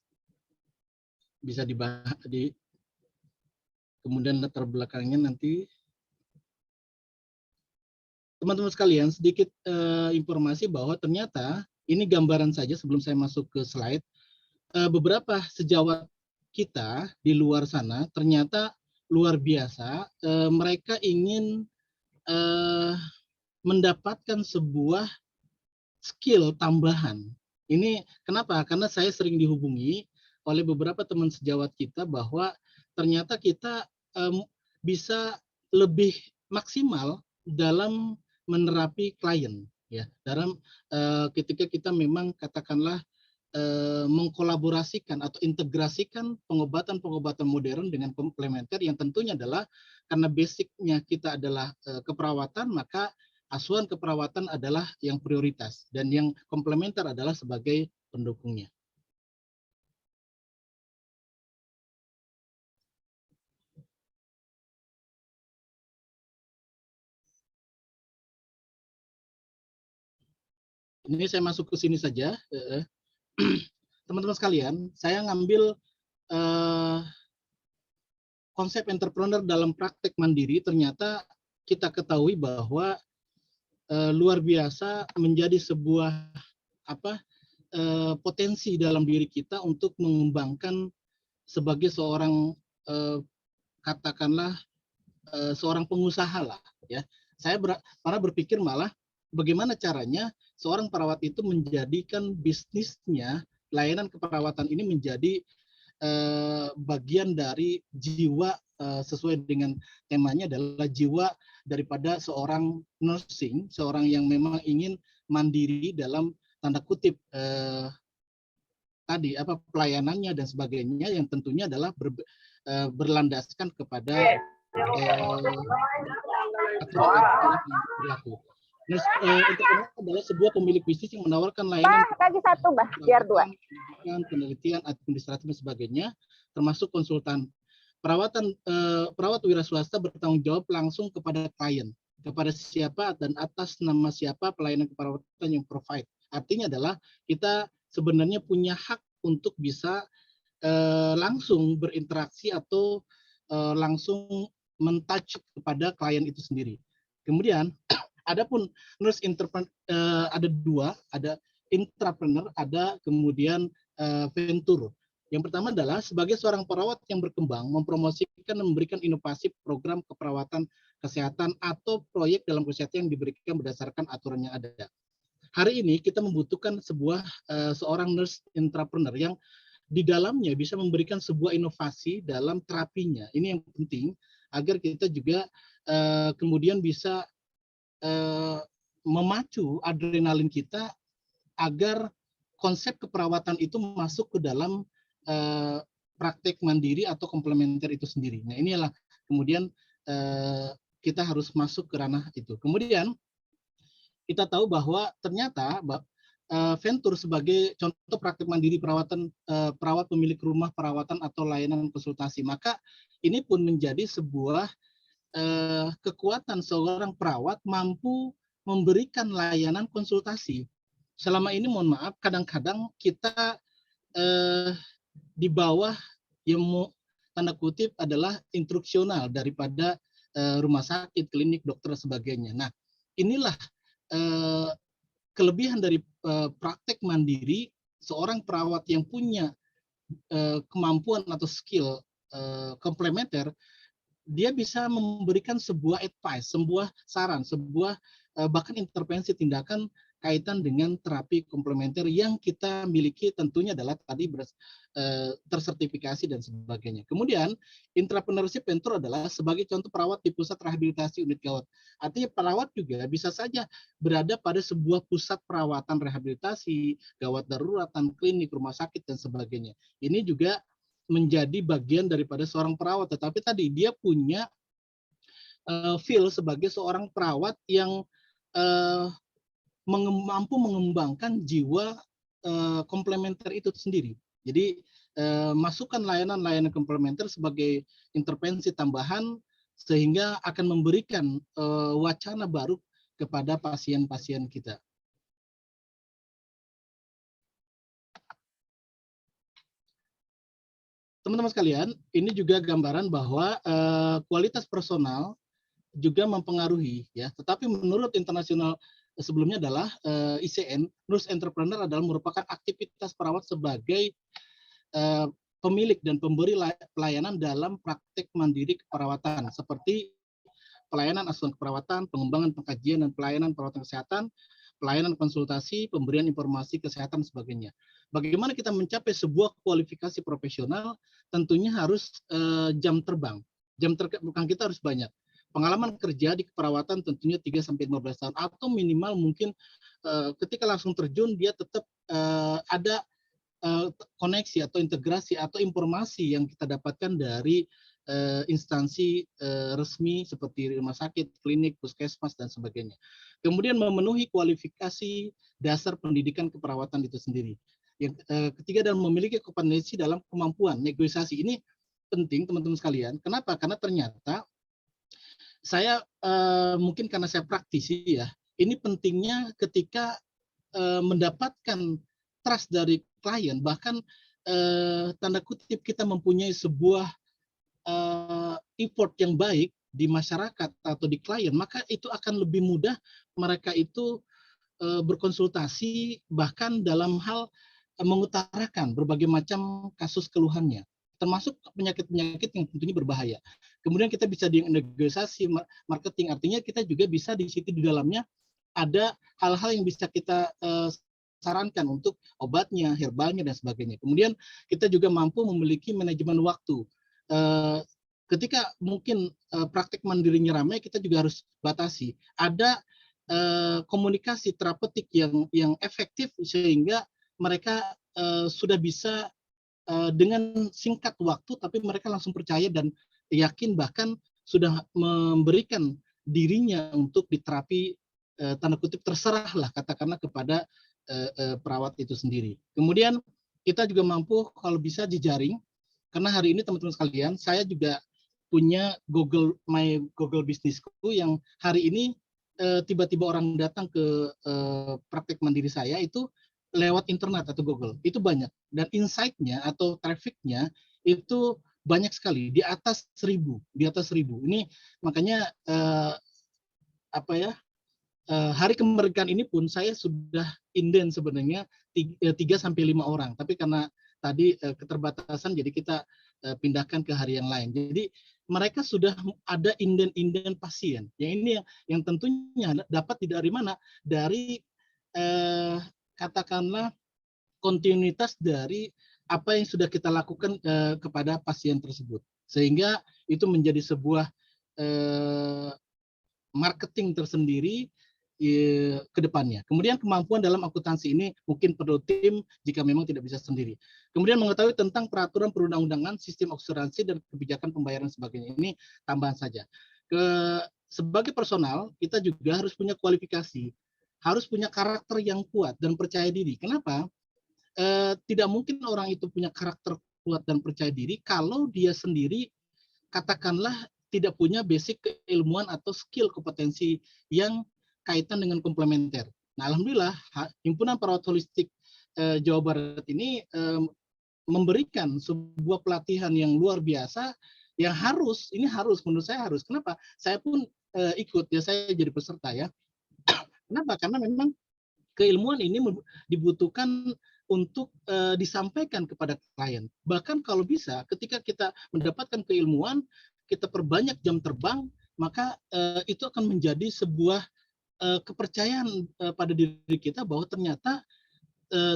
bisa dibahas kemudian latar belakangnya nanti. Teman-teman sekalian, sedikit informasi bahwa ternyata ini gambaran saja sebelum saya masuk ke slide. Beberapa sejawat kita di luar sana ternyata luar biasa. Mereka ingin mendapatkan sebuah skill tambahan. Ini kenapa? Karena saya sering dihubungi oleh beberapa teman sejawat kita bahwa ternyata kita bisa lebih maksimal dalam menerapi klien, ya, dalam ketika kita memang katakanlah mengkolaborasikan atau integrasikan pengobatan-pengobatan modern dengan komplementer yang tentunya adalah karena basicnya kita adalah keperawatan, maka asuhan keperawatan adalah yang prioritas dan yang komplementer adalah sebagai pendukungnya. Ini saya masuk ke sini saja. Teman-teman sekalian, saya ngambil konsep entrepreneur dalam praktek mandiri. Ternyata kita ketahui bahwa luar biasa menjadi sebuah potensi dalam diri kita untuk mengembangkan sebagai seorang katakanlah seorang pengusaha lah, ya. Saya pernah berpikir malah bagaimana caranya seorang perawat itu menjadikan bisnisnya, layanan keperawatan ini menjadi bagian dari jiwa, sesuai dengan temanya adalah jiwa daripada seorang nursing, seorang yang memang ingin mandiri dalam tanda kutip tadi pelayanannya dan sebagainya, yang tentunya adalah berlandaskan kepada perilaku. Entrepreneur adalah sebuah pemilik bisnis yang menawarkan layanan
bagi satu, biar dua.
Penelitian, administratif dan sebagainya, termasuk konsultan. Perawat wira swasta bertanggung jawab langsung kepada klien, kepada siapa dan atas nama siapa pelayanan keperawatan yang provide. Artinya adalah kita sebenarnya punya hak untuk bisa langsung berinteraksi atau langsung mentouch kepada klien itu sendiri. Kemudian adapun nurse entrepreneur ada dua, ada intrapreneur, ada kemudian venture. Yang pertama adalah sebagai seorang perawat yang berkembang, mempromosikan dan memberikan inovasi program keperawatan kesehatan atau proyek dalam kesehatan yang diberikan berdasarkan aturan yang ada. Hari ini kita membutuhkan seorang nurse intrapreneur yang di dalamnya bisa memberikan sebuah inovasi dalam terapinya. Ini yang penting agar kita juga kemudian bisa memacu adrenalin kita agar konsep keperawatan itu masuk ke dalam praktek mandiri atau komplementer itu sendiri. Nah, inilah kemudian kita harus masuk ke ranah itu. Kemudian kita tahu bahwa ternyata Venture sebagai contoh praktik mandiri perawatan perawat pemilik rumah perawatan atau layanan konsultasi. Maka ini pun menjadi sebuah kekuatan seorang perawat mampu memberikan layanan konsultasi. Selama ini mohon maaf kadang-kadang kita di bawah yang tanda kutip adalah instruksional daripada rumah sakit, klinik, dokter, dan sebagainya. Nah, inilah kelebihan dari praktek mandiri seorang perawat yang punya kemampuan atau skill komplementer, dia bisa memberikan sebuah advice, sebuah saran, sebuah bahkan intervensi tindakan kaitan dengan terapi komplementer yang kita miliki tentunya adalah tadi tersertifikasi dan sebagainya. Kemudian intrapreneurship venture adalah sebagai contoh perawat di pusat rehabilitasi unit gawat. Artinya perawat juga bisa saja berada pada sebuah pusat perawatan rehabilitasi, gawat daruratan, klinik, rumah sakit dan sebagainya. Ini juga menjadi bagian daripada seorang perawat, tetapi tadi dia punya feel sebagai seorang perawat yang mampu mengembangkan jiwa komplementer itu sendiri. Jadi masukkan layanan-layanan komplementer sebagai intervensi tambahan sehingga akan memberikan wacana baru kepada pasien-pasien kita. Teman-teman sekalian, ini juga gambaran bahwa kualitas personal juga mempengaruhi, ya. Tetapi menurut internasional sebelumnya adalah ICN, nurse entrepreneur adalah merupakan aktivitas perawat sebagai pemilik dan pemberi pelayanan dalam praktek mandiri keperawatan, seperti pelayanan asuhan keperawatan, pengembangan pengkajian dan pelayanan perawatan kesehatan, pelayanan konsultasi, pemberian informasi kesehatan, sebagainya. Bagaimana kita mencapai sebuah kualifikasi profesional? Tentunya harus jam terbang. Jam terbang kita harus banyak. Pengalaman kerja di keperawatan tentunya 3-15 tahun atau minimal mungkin ketika langsung terjun dia tetap ada koneksi atau integrasi atau informasi yang kita dapatkan dari instansi resmi seperti rumah sakit, klinik, puskesmas dan sebagainya. Kemudian memenuhi kualifikasi dasar pendidikan keperawatan itu sendiri. Yang ketiga adalah memiliki kompetensi dalam kemampuan negosiasi. Ini penting teman-teman sekalian. Kenapa? Karena ternyata saya mungkin karena saya praktisi ya, ini pentingnya ketika mendapatkan trust dari klien, bahkan tanda kutip kita mempunyai sebuah effort yang baik di masyarakat atau di klien, maka itu akan lebih mudah mereka itu berkonsultasi bahkan dalam hal mengutarakan berbagai macam kasus keluhannya, termasuk penyakit-penyakit yang tentunya berbahaya. Kemudian kita bisa di negosiasi marketing, artinya kita juga bisa di situ di dalamnya ada hal-hal yang bisa kita sarankan untuk obatnya, herbalnya dan sebagainya. Kemudian kita juga mampu memiliki manajemen waktu. Ketika mungkin praktek mandirinya ramai, kita juga harus batasi. Ada komunikasi terapeutik yang efektif sehingga mereka sudah bisa dengan singkat waktu, tapi mereka langsung percaya dan yakin bahkan sudah memberikan dirinya untuk diterapi tanda kutip terserahlah katakanlah kepada perawat itu sendiri. Kemudian kita juga mampu kalau bisa jejaring, karena hari ini teman-teman sekalian saya juga punya Google Businessku yang hari ini tiba-tiba orang datang ke praktek mandiri saya itu lewat internet atau Google, itu banyak. Dan insight-nya atau traffic-nya itu banyak sekali, di atas 1.000. Ini makanya hari kemerdekaan ini pun saya sudah inden sebenarnya 3-5 orang. Tapi karena tadi keterbatasan, jadi kita pindahkan ke hari yang lain. Jadi mereka sudah ada inden-inden pasien. Yang ini yang tentunya dapat dari mana? Dari katakanlah kontinuitas dari apa yang sudah kita lakukan kepada pasien tersebut, sehingga itu menjadi sebuah marketing tersendiri ke depannya. Kemudian kemampuan dalam akuntansi ini mungkin perlu tim jika memang tidak bisa sendiri. Kemudian mengetahui tentang peraturan perundang-undangan, sistem asuransi dan kebijakan pembayaran sebagainya. Ini tambahan saja. Sebagai personal kita juga harus punya kualifikasi. harus punya karakter yang kuat dan percaya diri. Kenapa? Tidak mungkin orang itu punya karakter kuat dan percaya diri kalau dia sendiri katakanlah tidak punya basic keilmuan atau skill kompetensi yang kaitan dengan komplementer. Nah, alhamdulillah Himpunan Perawat Holistik Jawa Barat ini memberikan sebuah pelatihan yang luar biasa yang harus menurut saya harus. Kenapa? Saya pun ikut ya, saya jadi peserta ya. Kenapa? Karena memang keilmuan ini dibutuhkan untuk disampaikan kepada klien. Bahkan kalau bisa, ketika kita mendapatkan keilmuan, kita perbanyak jam terbang, maka itu akan menjadi sebuah kepercayaan pada diri kita bahwa ternyata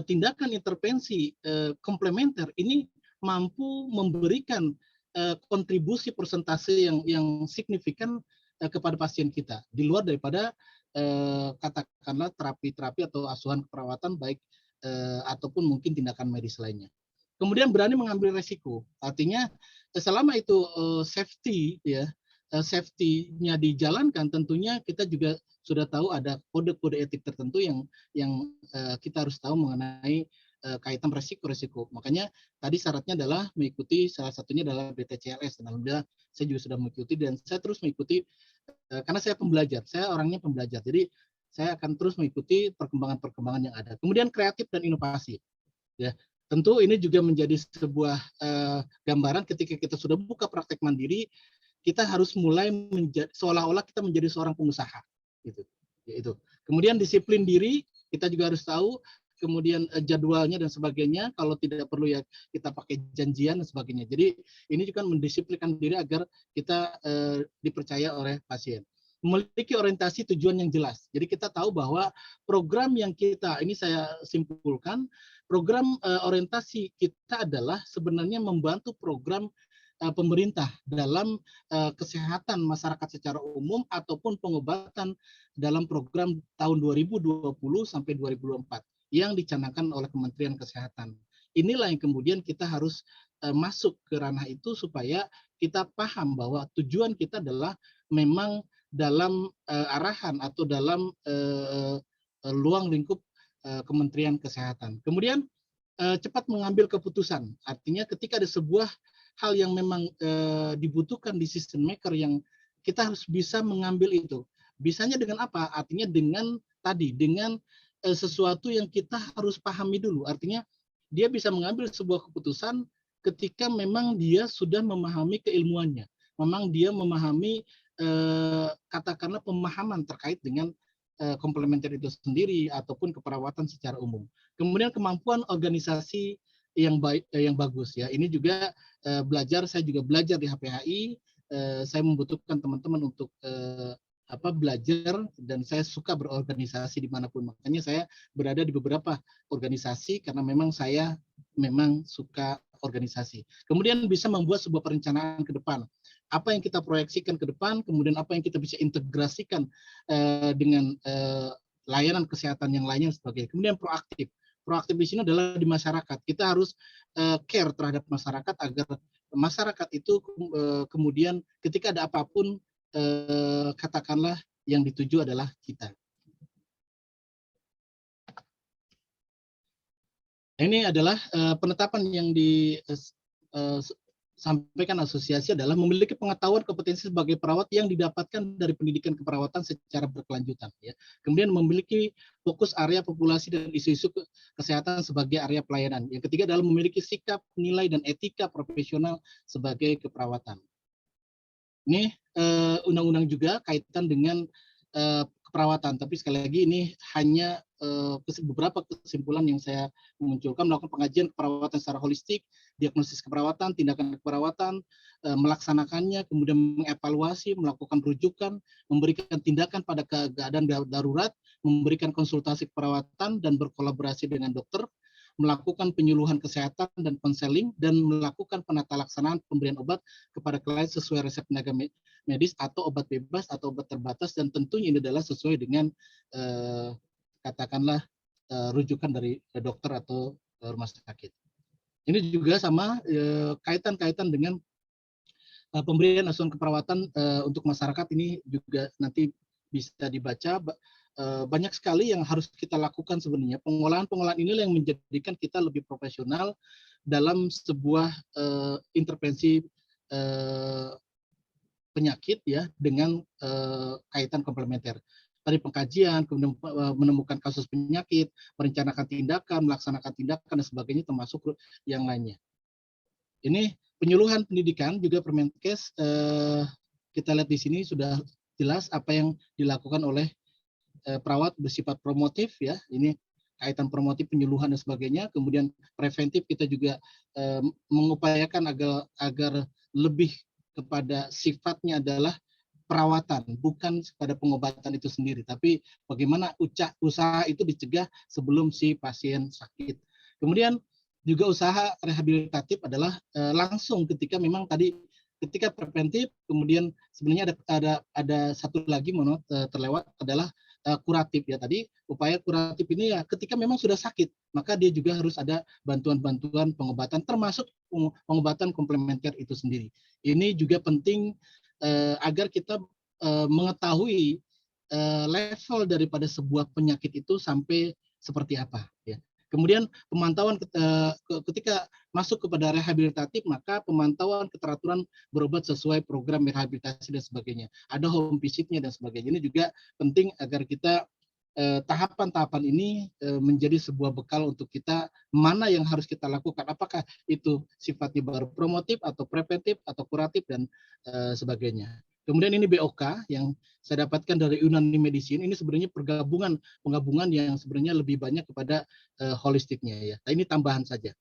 tindakan intervensi komplementer ini mampu memberikan kontribusi persentase yang signifikan kepada pasien kita, di luar daripada katakanlah terapi-terapi atau asuhan keperawatan baik ataupun mungkin tindakan medis lainnya. Kemudian berani mengambil resiko, artinya selama itu safety ya, safety-nya dijalankan, tentunya kita juga sudah tahu ada kode-kode etik tertentu yang kita harus tahu mengenai kaitan resiko-resiko. Makanya tadi syaratnya adalah mengikuti, salah satunya adalah BTCLS. Dan alhamdulillah saya juga sudah mengikuti dan saya terus mengikuti karena saya pembelajar, saya orangnya pembelajar. Jadi saya akan terus mengikuti perkembangan-perkembangan yang ada. Kemudian kreatif dan inovasi. Ya, tentu ini juga menjadi sebuah gambaran ketika kita sudah buka praktek mandiri, kita harus mulai seolah-olah kita menjadi seorang pengusaha. Gitu. Itu. Kemudian disiplin diri, kita juga harus tahu. Kemudian jadwalnya dan sebagainya, kalau tidak perlu ya kita pakai janjian dan sebagainya. Jadi ini juga mendisiplinkan diri agar kita dipercaya oleh pasien. Memiliki orientasi tujuan yang jelas. Jadi kita tahu bahwa program yang kita, ini saya simpulkan, program orientasi kita adalah sebenarnya membantu program pemerintah dalam kesehatan masyarakat secara umum ataupun pengobatan dalam program tahun 2020 sampai 2024. Yang dicanangkan oleh Kementerian Kesehatan. Inilah yang kemudian kita harus masuk ke ranah itu supaya kita paham bahwa tujuan kita adalah memang dalam arahan atau dalam luang lingkup Kementerian Kesehatan. Kemudian cepat mengambil keputusan. Artinya ketika ada sebuah hal yang memang dibutuhkan decision maker yang kita harus bisa mengambil itu. Bisanya dengan apa? Artinya dengan sesuatu yang kita harus pahami dulu. Artinya dia bisa mengambil sebuah keputusan ketika memang dia sudah memahami keilmuannya. Memang dia memahami katakanlah pemahaman terkait dengan komplementer itu sendiri ataupun keperawatan secara umum. Kemudian kemampuan organisasi yang baik, yang bagus ya. Ini juga saya juga belajar di HPHI. Saya membutuhkan teman-teman untuk belajar dan saya suka berorganisasi dimanapun, makanya saya berada di beberapa organisasi karena memang saya suka organisasi. Kemudian bisa membuat sebuah perencanaan ke depan, apa yang kita proyeksikan ke depan, kemudian apa yang kita bisa integrasikan dengan layanan kesehatan yang lainnya sebagai. Kemudian proaktif di sini adalah di masyarakat, kita harus care terhadap masyarakat agar masyarakat itu kemudian ketika ada apapun katakanlah yang dituju adalah kita. Ini adalah penetapan yang disampaikan asosiasi adalah memiliki pengetahuan kompetensi sebagai perawat yang didapatkan dari pendidikan keperawatan secara berkelanjutan. Ya. Kemudian memiliki fokus area populasi dan isu-isu kesehatan sebagai area pelayanan. Yang ketiga adalah memiliki sikap, nilai, dan etika profesional sebagai keperawatan. Ini undang-undang juga kaitan dengan keperawatan, tapi sekali lagi ini hanya beberapa kesimpulan yang saya munculkan. Melakukan pengajian keperawatan secara holistik, diagnosis keperawatan, tindakan keperawatan, melaksanakannya, kemudian mengevaluasi, melakukan rujukan, memberikan tindakan pada keadaan darurat, memberikan konsultasi keperawatan dan berkolaborasi dengan dokter, melakukan penyuluhan kesehatan dan konseling, dan melakukan penata laksanaan pemberian obat kepada klien sesuai resep tenaga medis atau obat bebas atau obat terbatas, dan tentunya ini adalah sesuai dengan katakanlah rujukan dari dokter atau rumah sakit. Ini juga sama kaitan-kaitan dengan pemberian asuhan keperawatan untuk masyarakat, ini juga nanti bisa dibaca banyak sekali yang harus kita lakukan sebenarnya. Pengolahan inilah yang menjadikan kita lebih profesional dalam sebuah intervensi penyakit ya dengan kaitan komplementer. Tadi pengkajian, kemudian menemukan kasus penyakit, merencanakan tindakan, melaksanakan tindakan dan sebagainya, termasuk yang lainnya. Ini penyuluhan pendidikan juga Permenkes, kita lihat di sini sudah jelas apa yang dilakukan oleh perawat bersifat promotif ya. Ini kaitan promotif, penyuluhan dan sebagainya. Kemudian preventif kita juga mengupayakan agar lebih kepada sifatnya adalah perawatan, bukan pada pengobatan itu sendiri, tapi bagaimana usaha itu dicegah sebelum si pasien sakit. Kemudian juga usaha rehabilitatif adalah langsung ketika memang tadi ketika preventif, kemudian sebenarnya ada satu lagi terlewat adalah kuratif ya. Tadi upaya kuratif ini ya ketika memang sudah sakit, maka dia juga harus ada bantuan-bantuan pengobatan termasuk pengobatan komplementer itu sendiri. Ini juga penting agar kita mengetahui level daripada sebuah penyakit itu sampai seperti apa ya. Kemudian pemantauan ketika masuk kepada rehabilitatif, maka pemantauan keteraturan berobat sesuai program rehabilitasi dan sebagainya. Ada home visit-nya dan sebagainya. Ini juga penting agar kita tahapan-tahapan ini menjadi sebuah bekal untuk kita mana yang harus kita lakukan. Apakah itu sifatnya baru promotif atau preventif atau kuratif dan sebagainya. Kemudian ini BOK yang saya dapatkan dari Unani Medicine, ini sebenarnya penggabungan yang sebenarnya lebih banyak kepada holistiknya ya. Nah, ini tambahan saja.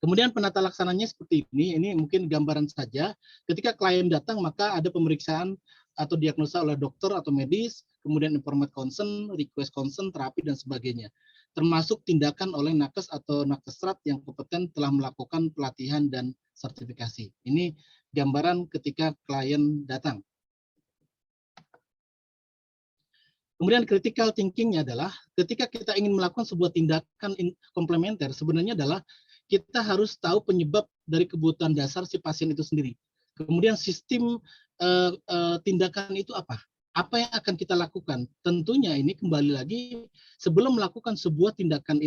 Kemudian penata laksananya seperti ini mungkin gambaran saja. Ketika klien datang maka ada pemeriksaan atau diagnosa oleh dokter atau medis, kemudian informate consent, request consent, terapi dan sebagainya. Termasuk tindakan oleh nakes atau nakesrat yang kompeten telah melakukan pelatihan dan sertifikasi. Ini gambaran ketika klien datang. Kemudian critical thinking-nya adalah ketika kita ingin melakukan sebuah tindakan komplementer, sebenarnya adalah kita harus tahu penyebab dari kebutuhan dasar si pasien itu sendiri. Kemudian sistem tindakan itu apa? Apa yang akan kita lakukan? Tentunya ini kembali lagi sebelum melakukan sebuah tindakan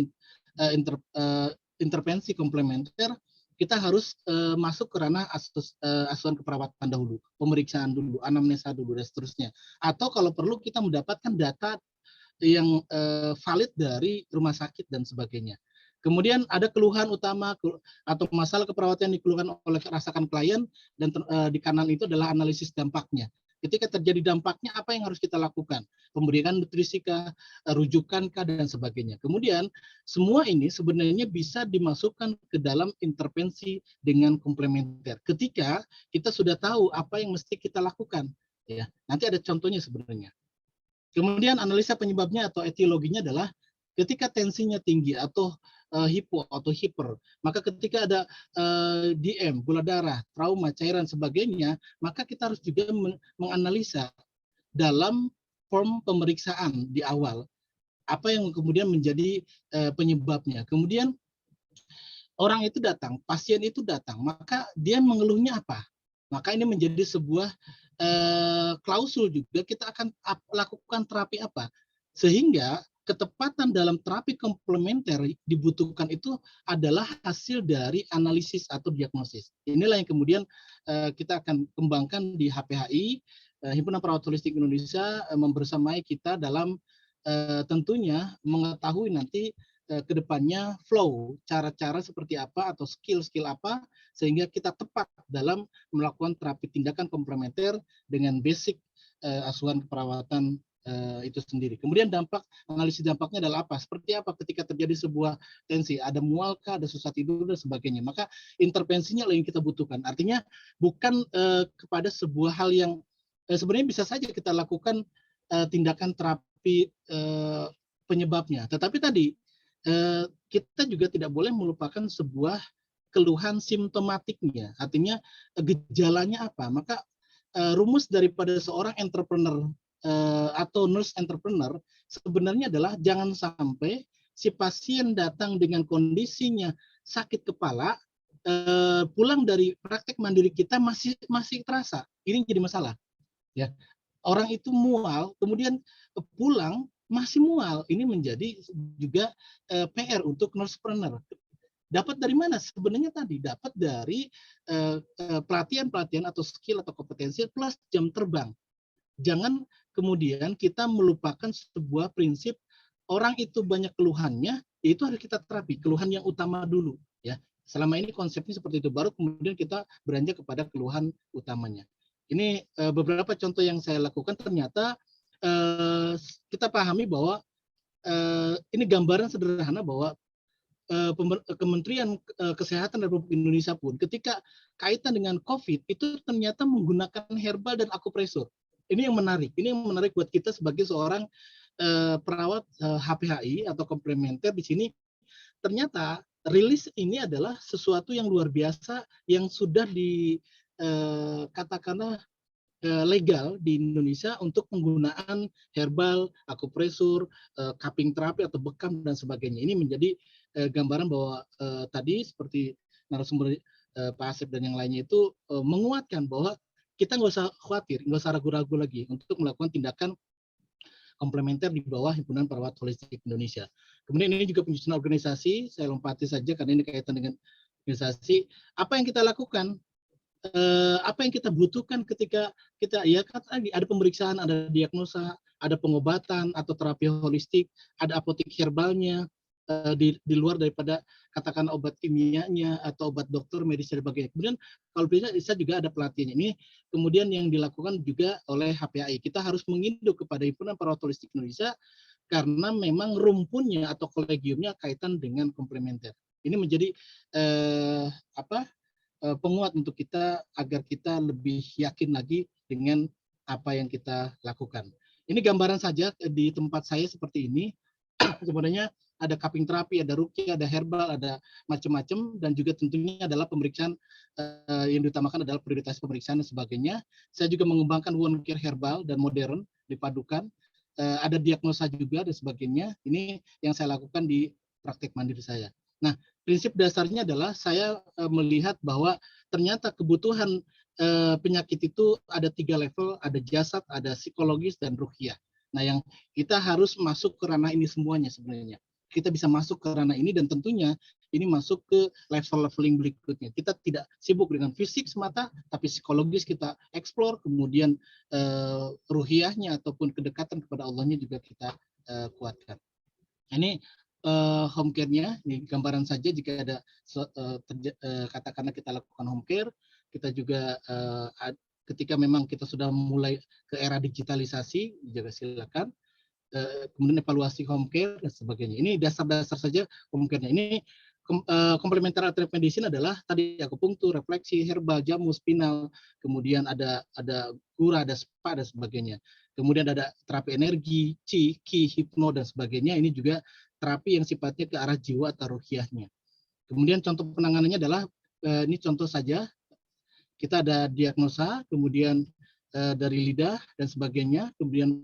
intervensi komplementer, kita harus masuk ke ranah asuhan keperawatan dahulu, pemeriksaan dulu, anamnesa dulu, dan seterusnya. Atau kalau perlu kita mendapatkan data yang valid dari rumah sakit dan sebagainya. Kemudian ada keluhan utama atau masalah keperawatan yang dikeluhkan oleh rasakan klien, dan di kanan itu adalah analisis dampaknya. Ketika terjadi dampaknya, apa yang harus kita lakukan? Pemberian nutrisi kah, rujukan kah, dan sebagainya. Kemudian semua ini sebenarnya bisa dimasukkan ke dalam intervensi dengan komplementer. Ketika kita sudah tahu apa yang mesti kita lakukan, ya nanti ada contohnya sebenarnya. Kemudian analisa penyebabnya atau etiologinya adalah ketika tensinya tinggi atau hipo atau hiper, maka ketika ada DM, gula darah, trauma, cairan, sebagainya, maka kita harus juga menganalisa dalam form pemeriksaan di awal apa yang kemudian menjadi penyebabnya. Kemudian orang itu datang, pasien itu datang, maka dia mengeluhnya apa? Maka ini menjadi sebuah klausul juga kita akan lakukan terapi apa, sehingga ketepatan dalam terapi komplementer dibutuhkan itu adalah hasil dari analisis atau diagnosis. Inilah yang kemudian kita akan kembangkan di HPHI, Himpunan Perawat Holistik Indonesia, membersamai kita dalam tentunya mengetahui nanti ke depannya flow, cara-cara seperti apa atau skill-skill apa, sehingga kita tepat dalam melakukan terapi tindakan komplementer dengan basic asuhan keperawatan itu sendiri. Kemudian analisis dampaknya adalah apa? Seperti apa ketika terjadi sebuah tensi, ada mual kah, ada susah tidur dan sebagainya. Maka intervensinya yang kita butuhkan. Artinya bukan kepada sebuah hal yang sebenarnya bisa saja kita lakukan tindakan terapi penyebabnya. Tetapi tadi kita juga tidak boleh melupakan sebuah keluhan simptomatiknya. Artinya gejalanya apa? Maka rumus daripada seorang entrepreneur atau nurse entrepreneur sebenarnya adalah jangan sampai si pasien datang dengan kondisinya sakit kepala, pulang dari praktek mandiri kita masih terasa. Ini jadi masalah. Ya, orang itu mual, kemudian pulang masih mual. Ini menjadi juga PR untuk nursepreneur. Dapat dari mana? Sebenarnya tadi dapat dari pelatihan-pelatihan atau skill atau kompetensi plus jam terbang. Jangan kemudian kita melupakan sebuah prinsip orang itu banyak keluhannya, itu harus kita terapi keluhan yang utama dulu. Ya, selama ini konsepnya seperti itu, baru kemudian kita beranjak kepada keluhan utamanya. Ini beberapa contoh yang saya lakukan, ternyata kita pahami bahwa ini gambaran sederhana bahwa Kementerian Kesehatan Republik Indonesia pun ketika kaitan dengan COVID itu ternyata menggunakan herbal dan akupresur. Ini yang menarik. Ini yang menarik buat kita sebagai seorang perawat HPHI atau komplementer di sini. Ternyata rilis ini adalah sesuatu yang luar biasa yang sudah katakanlah legal di Indonesia untuk penggunaan herbal, akupresur, cupping terapi atau bekam dan sebagainya. Ini menjadi gambaran bahwa tadi seperti narasumber Pak Asep dan yang lainnya itu menguatkan bahwa kita nggak usah khawatir, nggak usah ragu-ragu lagi untuk melakukan tindakan komplementer di bawah Himpunan Perawat Holistik Indonesia. Kemudian ini juga penyusunan organisasi, saya lompati saja karena ini kaitan dengan organisasi. Apa yang kita lakukan? Apa yang kita butuhkan ketika kita ya kan ada pemeriksaan, ada diagnosa, ada pengobatan atau terapi holistik, ada apotek herbalnya di luar daripada katakan obat kimianya atau obat dokter medis dan sebagainya. Kemudian kalau bisa juga ada pelatihan ini. Kemudian yang dilakukan juga oleh HPAI. Kita harus menginduk kepada Himpunan Perawat Holistik Indonesia karena memang rumpunnya atau kolegiumnya kaitan dengan komplementer. Ini menjadi penguat untuk kita agar kita lebih yakin lagi dengan apa yang kita lakukan. Ini gambaran saja di tempat saya seperti ini. Sebenarnya ada cupping terapi, ada ruqyah, ada herbal, ada macam-macam, dan juga tentunya adalah pemeriksaan yang diutamakan adalah prioritas pemeriksaan dan sebagainya. Saya juga mengembangkan wound care herbal dan modern dipadukan. Ada diagnosa juga dan sebagainya. Ini yang saya lakukan di praktek mandiri saya. Nah, prinsip dasarnya adalah saya melihat bahwa ternyata kebutuhan penyakit itu ada 3 level, ada jasad, ada psikologis, dan ruhiyah. Nah, yang kita harus masuk ke ranah ini semuanya sebenarnya. Kita bisa masuk ke ranah ini dan tentunya ini masuk ke leveling berikutnya. Kita tidak sibuk dengan fisik semata, tapi psikologis kita eksplor, kemudian ruhiyahnya ataupun kedekatan kepada Allahnya juga kita kuatkan. Ini home care-nya, ini gambaran saja jika ada katakanlah kita lakukan home care, kita juga ketika memang kita sudah mulai ke era digitalisasi, juga silakan. Kemudian evaluasi home care dan sebagainya. Ini dasar-dasar saja home care-nya. Ini komplementer alternatif medicine adalah tadi akupunktur, refleksi, herbal, jamu, spinal, kemudian ada gura, ada spa dan sebagainya. Kemudian ada terapi energi, ki, hipno dan sebagainya. Ini juga terapi yang sifatnya ke arah jiwa atau ruhiyahnya. Kemudian contoh penanganannya adalah ini contoh saja. Kita ada diagnosa, kemudian dari lidah dan sebagainya, kemudian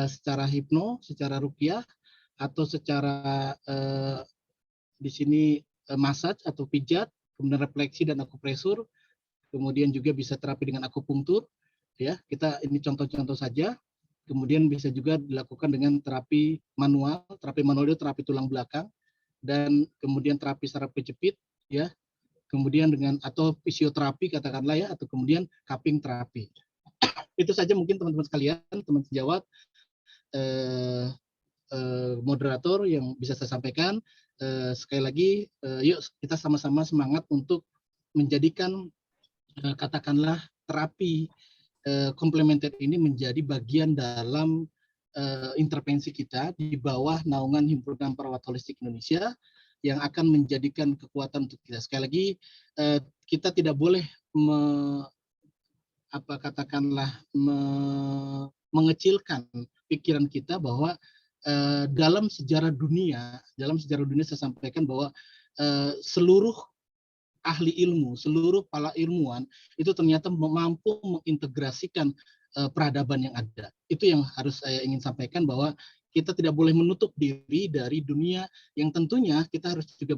secara hipno, secara ruqyah, atau secara di sini massage atau pijat, kemudian refleksi dan akupresur, kemudian juga bisa terapi dengan akupunktur, ya. Kita ini contoh-contoh saja. Kemudian bisa juga dilakukan dengan terapi manual. Terapi manual itu terapi tulang belakang, dan kemudian terapi saraf kejepit, ya. Kemudian dengan atau fisioterapi katakanlah ya, atau kemudian cupping terapi. Itu saja mungkin teman-teman sekalian, teman sejawat, moderator yang bisa saya sampaikan. Sekali lagi, yuk kita sama-sama semangat untuk menjadikan katakanlah terapi komplementer ini menjadi bagian dalam intervensi kita di bawah naungan Himpunan Perawat Holistik Indonesia yang akan menjadikan kekuatan untuk kita. Sekali lagi, kita tidak boleh mengecilkan pikiran kita bahwa dalam sejarah dunia saya sampaikan bahwa seluruh ahli ilmu, seluruh para ilmuwan itu ternyata mampu mengintegrasikan peradaban yang ada. Itu yang harus saya ingin sampaikan, bahwa kita tidak boleh menutup diri dari dunia yang tentunya kita harus juga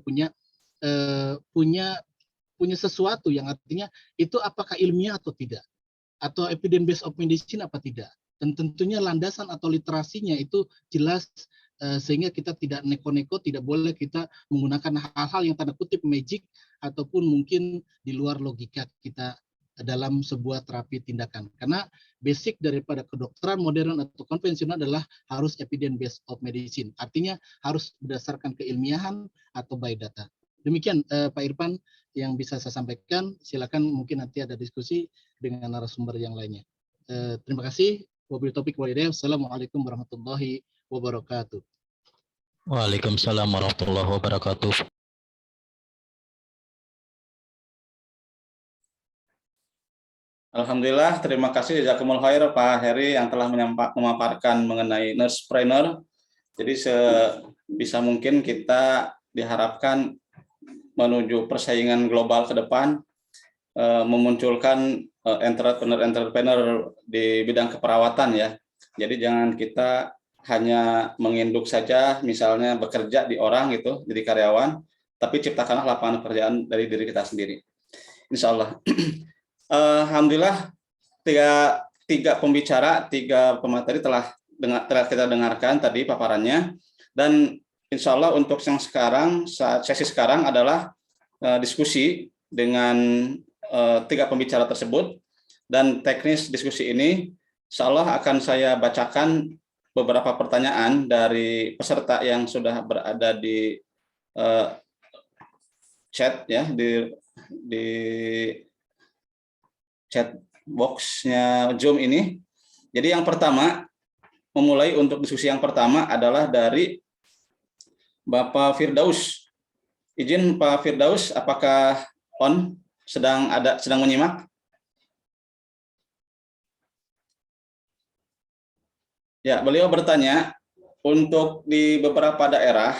punya sesuatu yang artinya itu apakah ilmiah atau tidak, atau evidence based of medicine apa tidak. Dan tentunya landasan atau literasinya itu jelas, sehingga kita tidak neko-neko, tidak boleh kita menggunakan hal-hal yang tanda kutip magic ataupun mungkin di luar logika kita dalam sebuah terapi tindakan. Karena basic daripada kedokteran modern atau konvensional adalah harus evidence based of medicine. Artinya harus berdasarkan keilmiahan atau by data. Demikian Pak Irfan yang bisa saya sampaikan. Silakan mungkin nanti ada diskusi dengan narasumber yang lainnya. Terima kasih. Wabillahi taufiq wal hidayah. Assalamualaikum warahmatullahi wabarakatuh.
Waalaikumsalam warahmatullahi wabarakatuh.
Alhamdulillah, terima kasih jazakumul khair Pak Heri yang telah memaparkan mengenai nursepreneur. Jadi sebisa mungkin kita diharapkan menuju persaingan global ke depan, memunculkan entrepreneur di bidang keperawatan ya. Jadi jangan kita hanya menginduk saja, misalnya bekerja di orang gitu, jadi karyawan, tapi ciptakanlah lapangan pekerjaan dari diri kita sendiri. Insya Allah. Alhamdulillah tiga pembicara, tiga pemateri telah kita dengarkan tadi paparannya, dan insya Allah untuk yang sekarang, sesi sekarang adalah diskusi dengan tiga pembicara tersebut, dan teknis diskusi ini insya Allah akan saya bacakan beberapa pertanyaan dari peserta yang sudah berada di chat ya, di chat box-nya Zoom ini. Jadi yang pertama, memulai untuk diskusi yang pertama adalah dari Bapak Firdaus. Izin Pak Firdaus, apakah on? Sedang menyimak? Ya, beliau bertanya, untuk di beberapa daerah,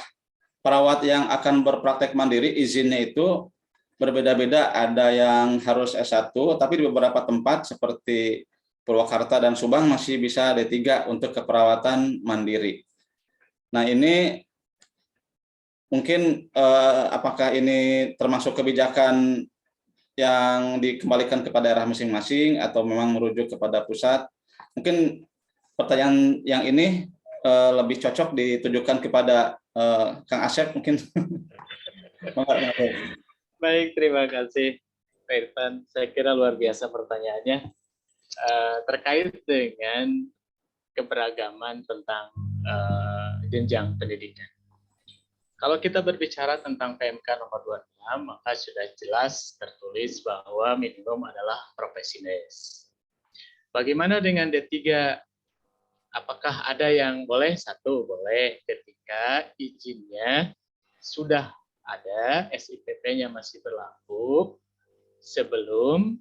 perawat yang akan berpraktek mandiri izinnya itu berbeda-beda, ada yang harus S1, tapi di beberapa tempat seperti Purwakarta dan Subang masih bisa D3 untuk keperawatan mandiri. Nah ini mungkin apakah ini termasuk kebijakan yang dikembalikan kepada daerah masing-masing atau memang merujuk kepada pusat? Mungkin pertanyaan yang ini lebih cocok ditujukan kepada Kang Asep mungkin.
Baik, terima kasih Pak Irfan. Saya kira luar biasa pertanyaannya terkait dengan keberagaman tentang jenjang pendidikan. Kalau kita berbicara tentang PMK nomor 26, maka sudah jelas tertulis bahwa minimum adalah profesinis. Bagaimana dengan D3? Apakah ada yang boleh? Satu, boleh ketika izinnya sudah ada, SIPP-nya masih berlaku sebelum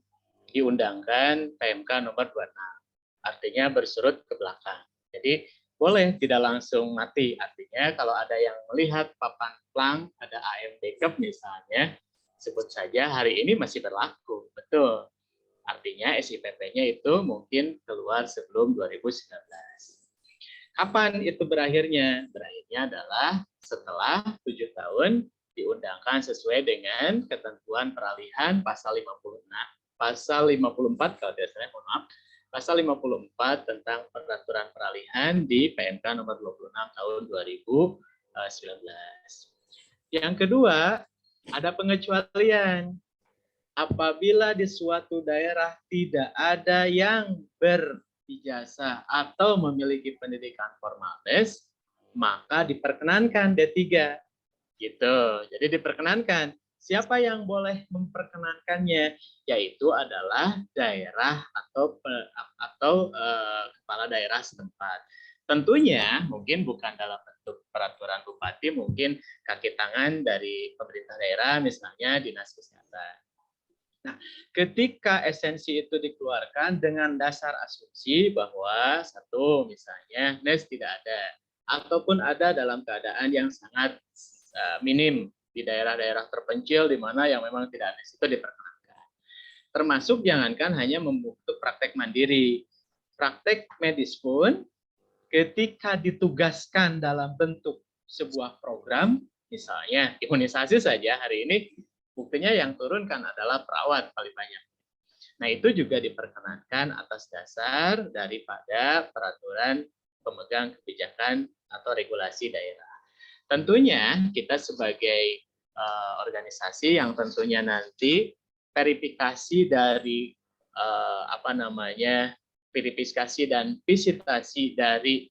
diundangkan PMK nomor 26. Artinya bersurut ke belakang. Jadi boleh tidak langsung mati. Artinya kalau ada yang melihat papan plang, ada AMDKEP misalnya, sebut saja hari ini masih berlaku. Betul. Artinya SIPP-nya itu mungkin keluar sebelum 2019. Kapan itu berakhirnya? Berakhirnya adalah setelah 7 tahun diundangkan sesuai dengan ketentuan peralihan pasal 56, pasal 54 kalau tidak salah, mohon maaf, pasal 54 tentang peraturan peralihan di PMK nomor 26 tahun 2019. Yang kedua, ada pengecualian. Apabila di suatu daerah tidak ada yang berijazah atau memiliki pendidikan formalis, maka diperkenankan D3. Gitu. Jadi diperkenankan. Siapa yang boleh memperkenankannya? Yaitu adalah daerah atau kepala daerah setempat. Tentunya mungkin bukan dalam bentuk peraturan bupati, mungkin kaki tangan dari pemerintah daerah, misalnya dinas kesehatan. Nah, ketika esensi itu dikeluarkan dengan dasar asumsi bahwa satu misalnya NES tidak ada, ataupun ada dalam keadaan yang sangat minim di daerah-daerah terpencil di mana yang memang tidak ada, itu diperkenankan. Termasuk jangankan hanya membentuk praktek mandiri, praktek medis pun ketika ditugaskan dalam bentuk sebuah program, misalnya imunisasi saja hari ini, buktinya yang turun kan adalah perawat paling banyak. Nah, itu juga diperkenankan atas dasar daripada peraturan pemegang kebijakan atau regulasi daerah. Tentunya kita sebagai organisasi yang tentunya nanti verifikasi dari verifikasi dan visitasi dari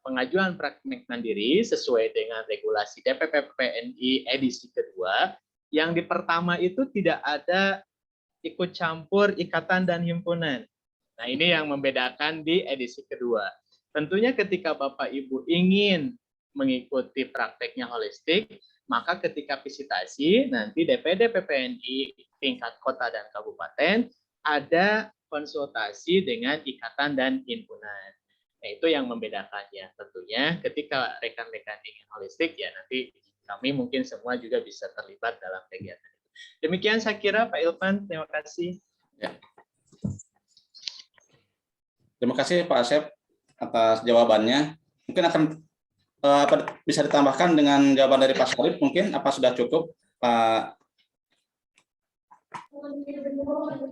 pengajuan praktek mandiri sesuai dengan regulasi DPP PPNI edisi kedua, yang di pertama itu tidak ada ikut campur ikatan dan himpunan. Nah, ini yang membedakan di edisi kedua. Tentunya ketika Bapak Ibu ingin mengikuti prakteknya holistik, maka ketika visitasi nanti DPD PPNI tingkat kota dan kabupaten ada konsultasi dengan ikatan dan himpunan. Nah, itu yang membedakannya. Tentunya ketika rekan-rekan ingin holistik, ya nanti kami mungkin semua juga bisa terlibat dalam kegiatan. Demikian saya kira Pak Ilvan, terima kasih.
Ya. Terima kasih Pak Asep atas jawabannya. Mungkin akan bisa ditambahkan dengan jawaban dari Pak Syarif, mungkin apa sudah cukup Pak?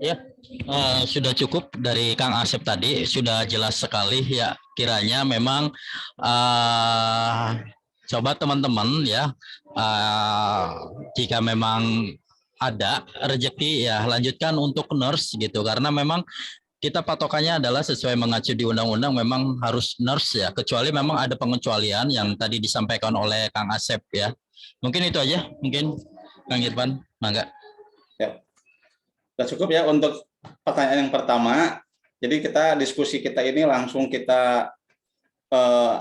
Ya, sudah cukup dari Kang Asep tadi, sudah jelas sekali ya. Kiranya memang coba teman-teman ya, jika memang ada rezeki ya lanjutkan untuk nurse gitu, karena memang kita patokannya adalah sesuai mengacu di undang-undang memang harus nurse ya, kecuali memang ada pengecualian yang tadi disampaikan oleh Kang Asep ya. Mungkin itu aja, mungkin Kang Irfan, mangga.
Ya. Sudah cukup ya untuk pertanyaan yang pertama. Jadi diskusi kita ini langsung kita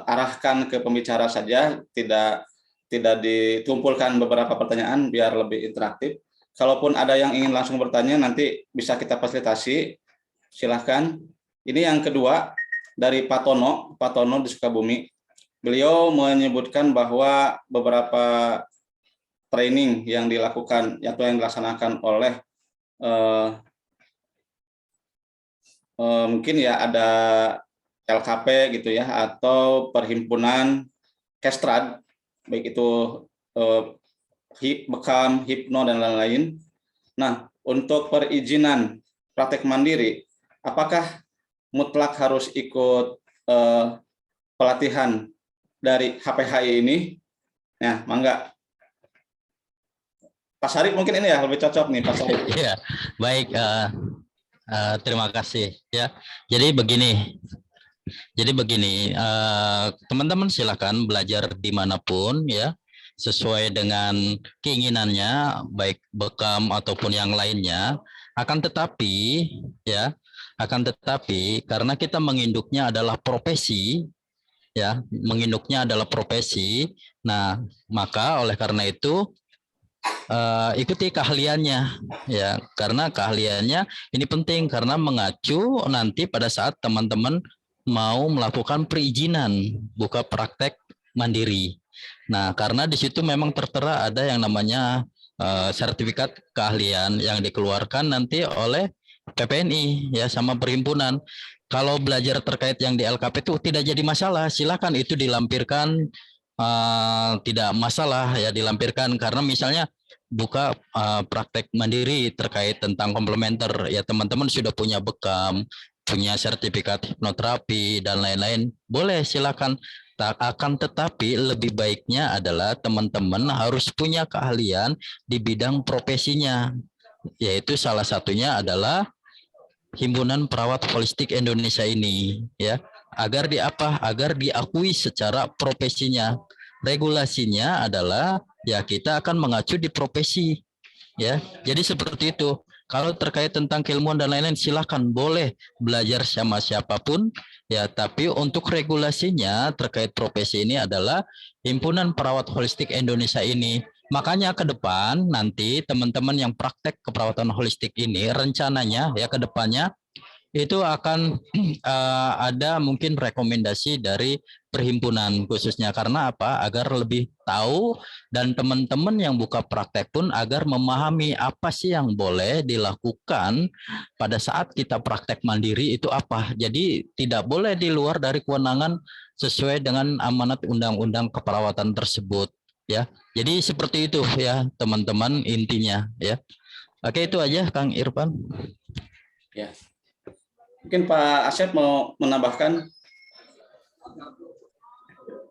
arahkan ke pembicara saja, tidak ditumpulkan beberapa pertanyaan biar lebih interaktif. Kalaupun ada yang ingin langsung bertanya, nanti bisa kita fasilitasi. Silahkan. Ini yang kedua dari Pak Tono di Sukabumi. Beliau menyebutkan bahwa beberapa training yang dilakukan atau yang dilaksanakan oleh mungkin ya ada LKP gitu ya, atau perhimpunan Kestrad, baik itu HIP, Bekam, Hipno, dan lain-lain. Nah, untuk perizinan praktek mandiri, apakah mutlak harus ikut pelatihan dari HPHI ini? Nah, mangga. Pak Syarif mungkin ini ya lebih cocok nih, Pak Syarif.
Ya, baik. Terima kasih ya. Jadi begini, teman-teman silakan belajar dimanapun ya, sesuai dengan keinginannya, baik Bekam ataupun yang lainnya. Akan tetapi karena kita menginduknya adalah profesi, ya, Nah, maka oleh karena itu ikuti keahliannya, ya, karena keahliannya ini penting karena mengacu nanti pada saat teman-teman mau melakukan perizinan buka praktek mandiri. Nah, karena di situ memang tertera ada yang namanya sertifikat keahlian yang dikeluarkan nanti oleh PPNI ya sama perhimpunan. Kalau belajar terkait yang di LKP itu tidak jadi masalah, silakan itu dilampirkan, tidak masalah ya dilampirkan, karena misalnya buka praktek mandiri terkait tentang komplementer ya, teman-teman sudah punya Bekam, punya sertifikat hipnoterapi dan lain-lain, boleh silakan. Akan tetapi lebih baiknya adalah teman-teman harus punya keahlian di bidang profesinya, yaitu salah satunya adalah Himpunan Perawat Holistik Indonesia ini ya, agar diakui secara profesinya. Regulasinya adalah ya kita akan mengacu di profesi ya. Jadi seperti itu. Kalau terkait tentang keilmuan dan lain-lain silakan boleh belajar sama siapapun ya, tapi untuk regulasinya terkait profesi ini adalah Himpunan Perawat Holistik Indonesia ini. Makanya ke depan nanti teman-teman yang praktek keperawatan holistik ini rencananya ya ke depannya itu akan ada mungkin rekomendasi dari perhimpunan khususnya, karena apa? Agar lebih tahu, dan teman-teman yang buka praktek pun agar memahami apa sih yang boleh dilakukan pada saat kita praktek mandiri itu apa. Jadi tidak boleh di luar dari kewenangan sesuai dengan amanat undang-undang keperawatan tersebut ya. Jadi seperti itu ya teman-teman intinya ya. Oke, itu aja Kang Irfan.
Ya. Mungkin Pak Asep mau menambahkan.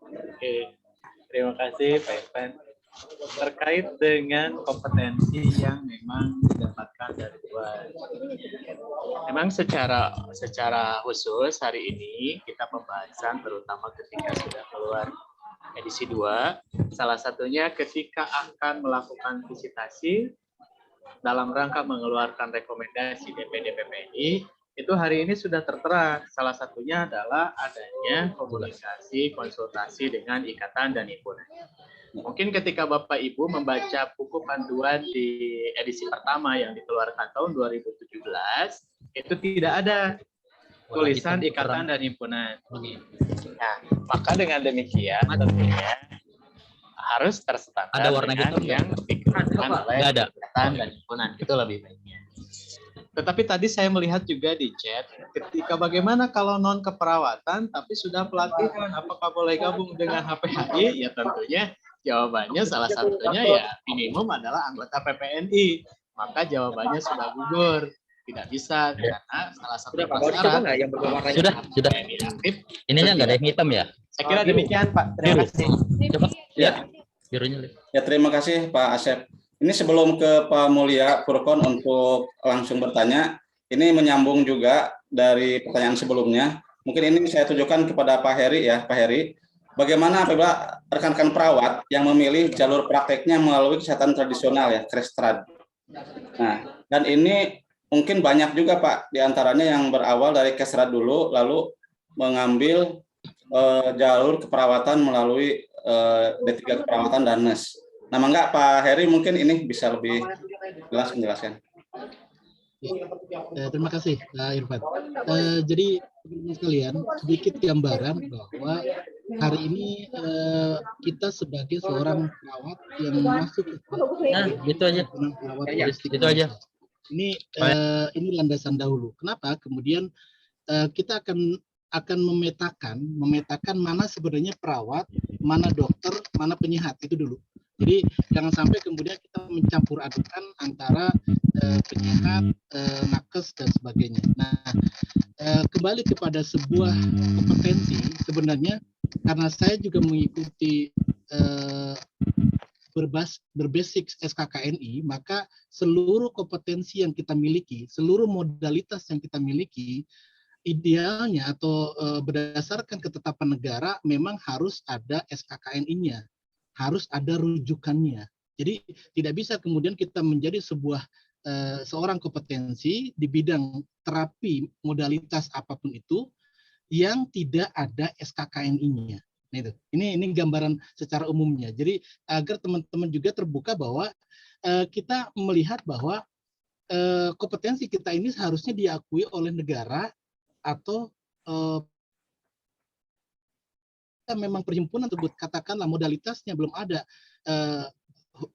Oke, terima kasih Pak Irfan. Terkait dengan kompetensi yang memang didapatkan dari luar. Memang secara khusus hari ini kita pembahasan terutama ketika sudah keluar edisi 2, salah satunya ketika akan melakukan visitasi dalam rangka mengeluarkan rekomendasi DPD PPNI, itu hari ini sudah tertera. Salah satunya adalah adanya komunikasi, konsultasi dengan ikatan dan himpunan. Mungkin ketika Bapak Ibu membaca buku panduan di edisi pertama yang dikeluarkan tahun 2017, itu tidak ada tulisan ikatan dan himpunan. Nah, maka dengan demikian tentunya harus tersetara
Ada warna
dengan
hitam
yang dikeluarkan oleh
Nggak ada.
ikatan dan himpunan. Itu lebih baiknya. Tetapi tadi saya melihat juga di chat, ketika bagaimana kalau non keperawatan tapi sudah pelatihan, apakah boleh gabung dengan HPHI? Ya tentunya jawabannya salah satunya ya minimum adalah anggota PPNI. Maka jawabannya sudah gugur. Tidak bisa karena salah satu prasyarat
Sudah.
PPNI aktif.
Ininya nggak ada yang hitam ya?
Saya kira demikian Pak. Terima kasih.
Coba
Ya.
birunya lihat.
Ya, terima kasih Pak Asep. Ini sebelum ke Pak Mulia Purkon untuk langsung bertanya, ini menyambung juga dari pertanyaan sebelumnya. Mungkin ini saya tujukan kepada Pak Heri ya, Pak Heri. Bagaimana apabila rekan-rekan perawat yang memilih jalur prakteknya melalui kesehatan tradisional ya, Krestrad. Nah, dan ini mungkin banyak juga Pak, diantaranya yang berawal dari Kesrad dulu, lalu mengambil jalur keperawatan melalui D3 keperawatan dan NES. Nama enggak Pak Heri mungkin ini bisa lebih jelas menjelaskan.
Terima kasih Pak Irfan. Jadi teman-teman sekalian, sedikit gambaran bahwa hari ini kita sebagai seorang perawat yang masuk ke
Gitu aja.
perawat holistik
Itu aja.
ini landasan dahulu. Kenapa? Kemudian kita akan memetakan mana sebenarnya perawat, mana dokter, mana penyehat, itu dulu. Jadi jangan sampai kemudian kita mencampur adukan antara penyehat, nakes dan sebagainya. Nah, kembali kepada sebuah kompetensi sebenarnya, karena saya juga mengikuti berbasis SKKNI, maka seluruh kompetensi yang kita miliki, seluruh modalitas yang kita miliki, idealnya atau berdasarkan ketetapan negara memang harus ada SKKNI-nya, harus ada rujukannya. Jadi tidak bisa kemudian kita menjadi seorang kompetensi di bidang terapi modalitas apapun itu yang tidak ada SKKNI-nya. Nah, itu. Ini gambaran secara umumnya. Jadi agar teman-teman juga terbuka bahwa kita melihat bahwa kompetensi kita ini seharusnya diakui oleh negara atau memang perhimpunan tersebut katakanlah modalitasnya belum ada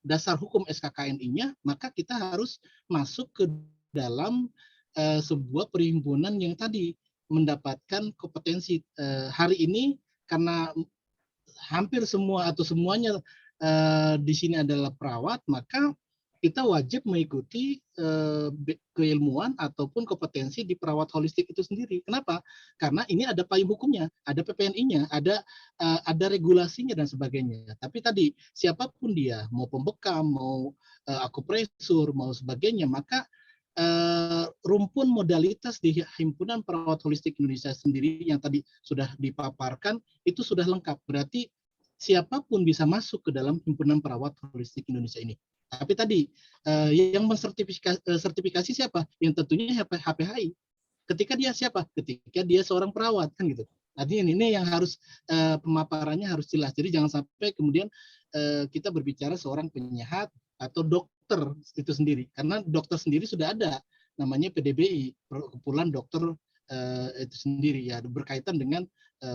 dasar hukum SKKNI-nya, maka kita harus masuk ke dalam sebuah perhimpunan yang tadi mendapatkan kompetensi. Hari ini karena hampir semua atau semuanya di sini adalah perawat, maka kita wajib mengikuti keilmuan ataupun kompetensi di perawat holistik itu sendiri. Kenapa? Karena ini ada payung hukumnya, ada PPNI-nya, ada regulasinya dan sebagainya. Tapi tadi siapapun dia, mau pembekam, mau akupresur, mau sebagainya, maka rumpun modalitas di Himpunan Perawat Holistik Indonesia sendiri yang tadi sudah dipaparkan itu sudah lengkap. Berarti siapapun bisa masuk ke dalam Himpunan Perawat Holistik Indonesia ini. Tapi tadi yang mensertifikasi siapa? Yang tentunya HPHI. Ketika dia siapa? Ketika dia seorang perawat, kan gitu. Artinya ini yang harus pemaparannya harus jelas. Jadi jangan sampai kemudian kita berbicara seorang penyehat atau dokter itu sendiri. Karena dokter sendiri sudah ada namanya PDBI, Perkumpulan Dokter itu sendiri ya, berkaitan dengan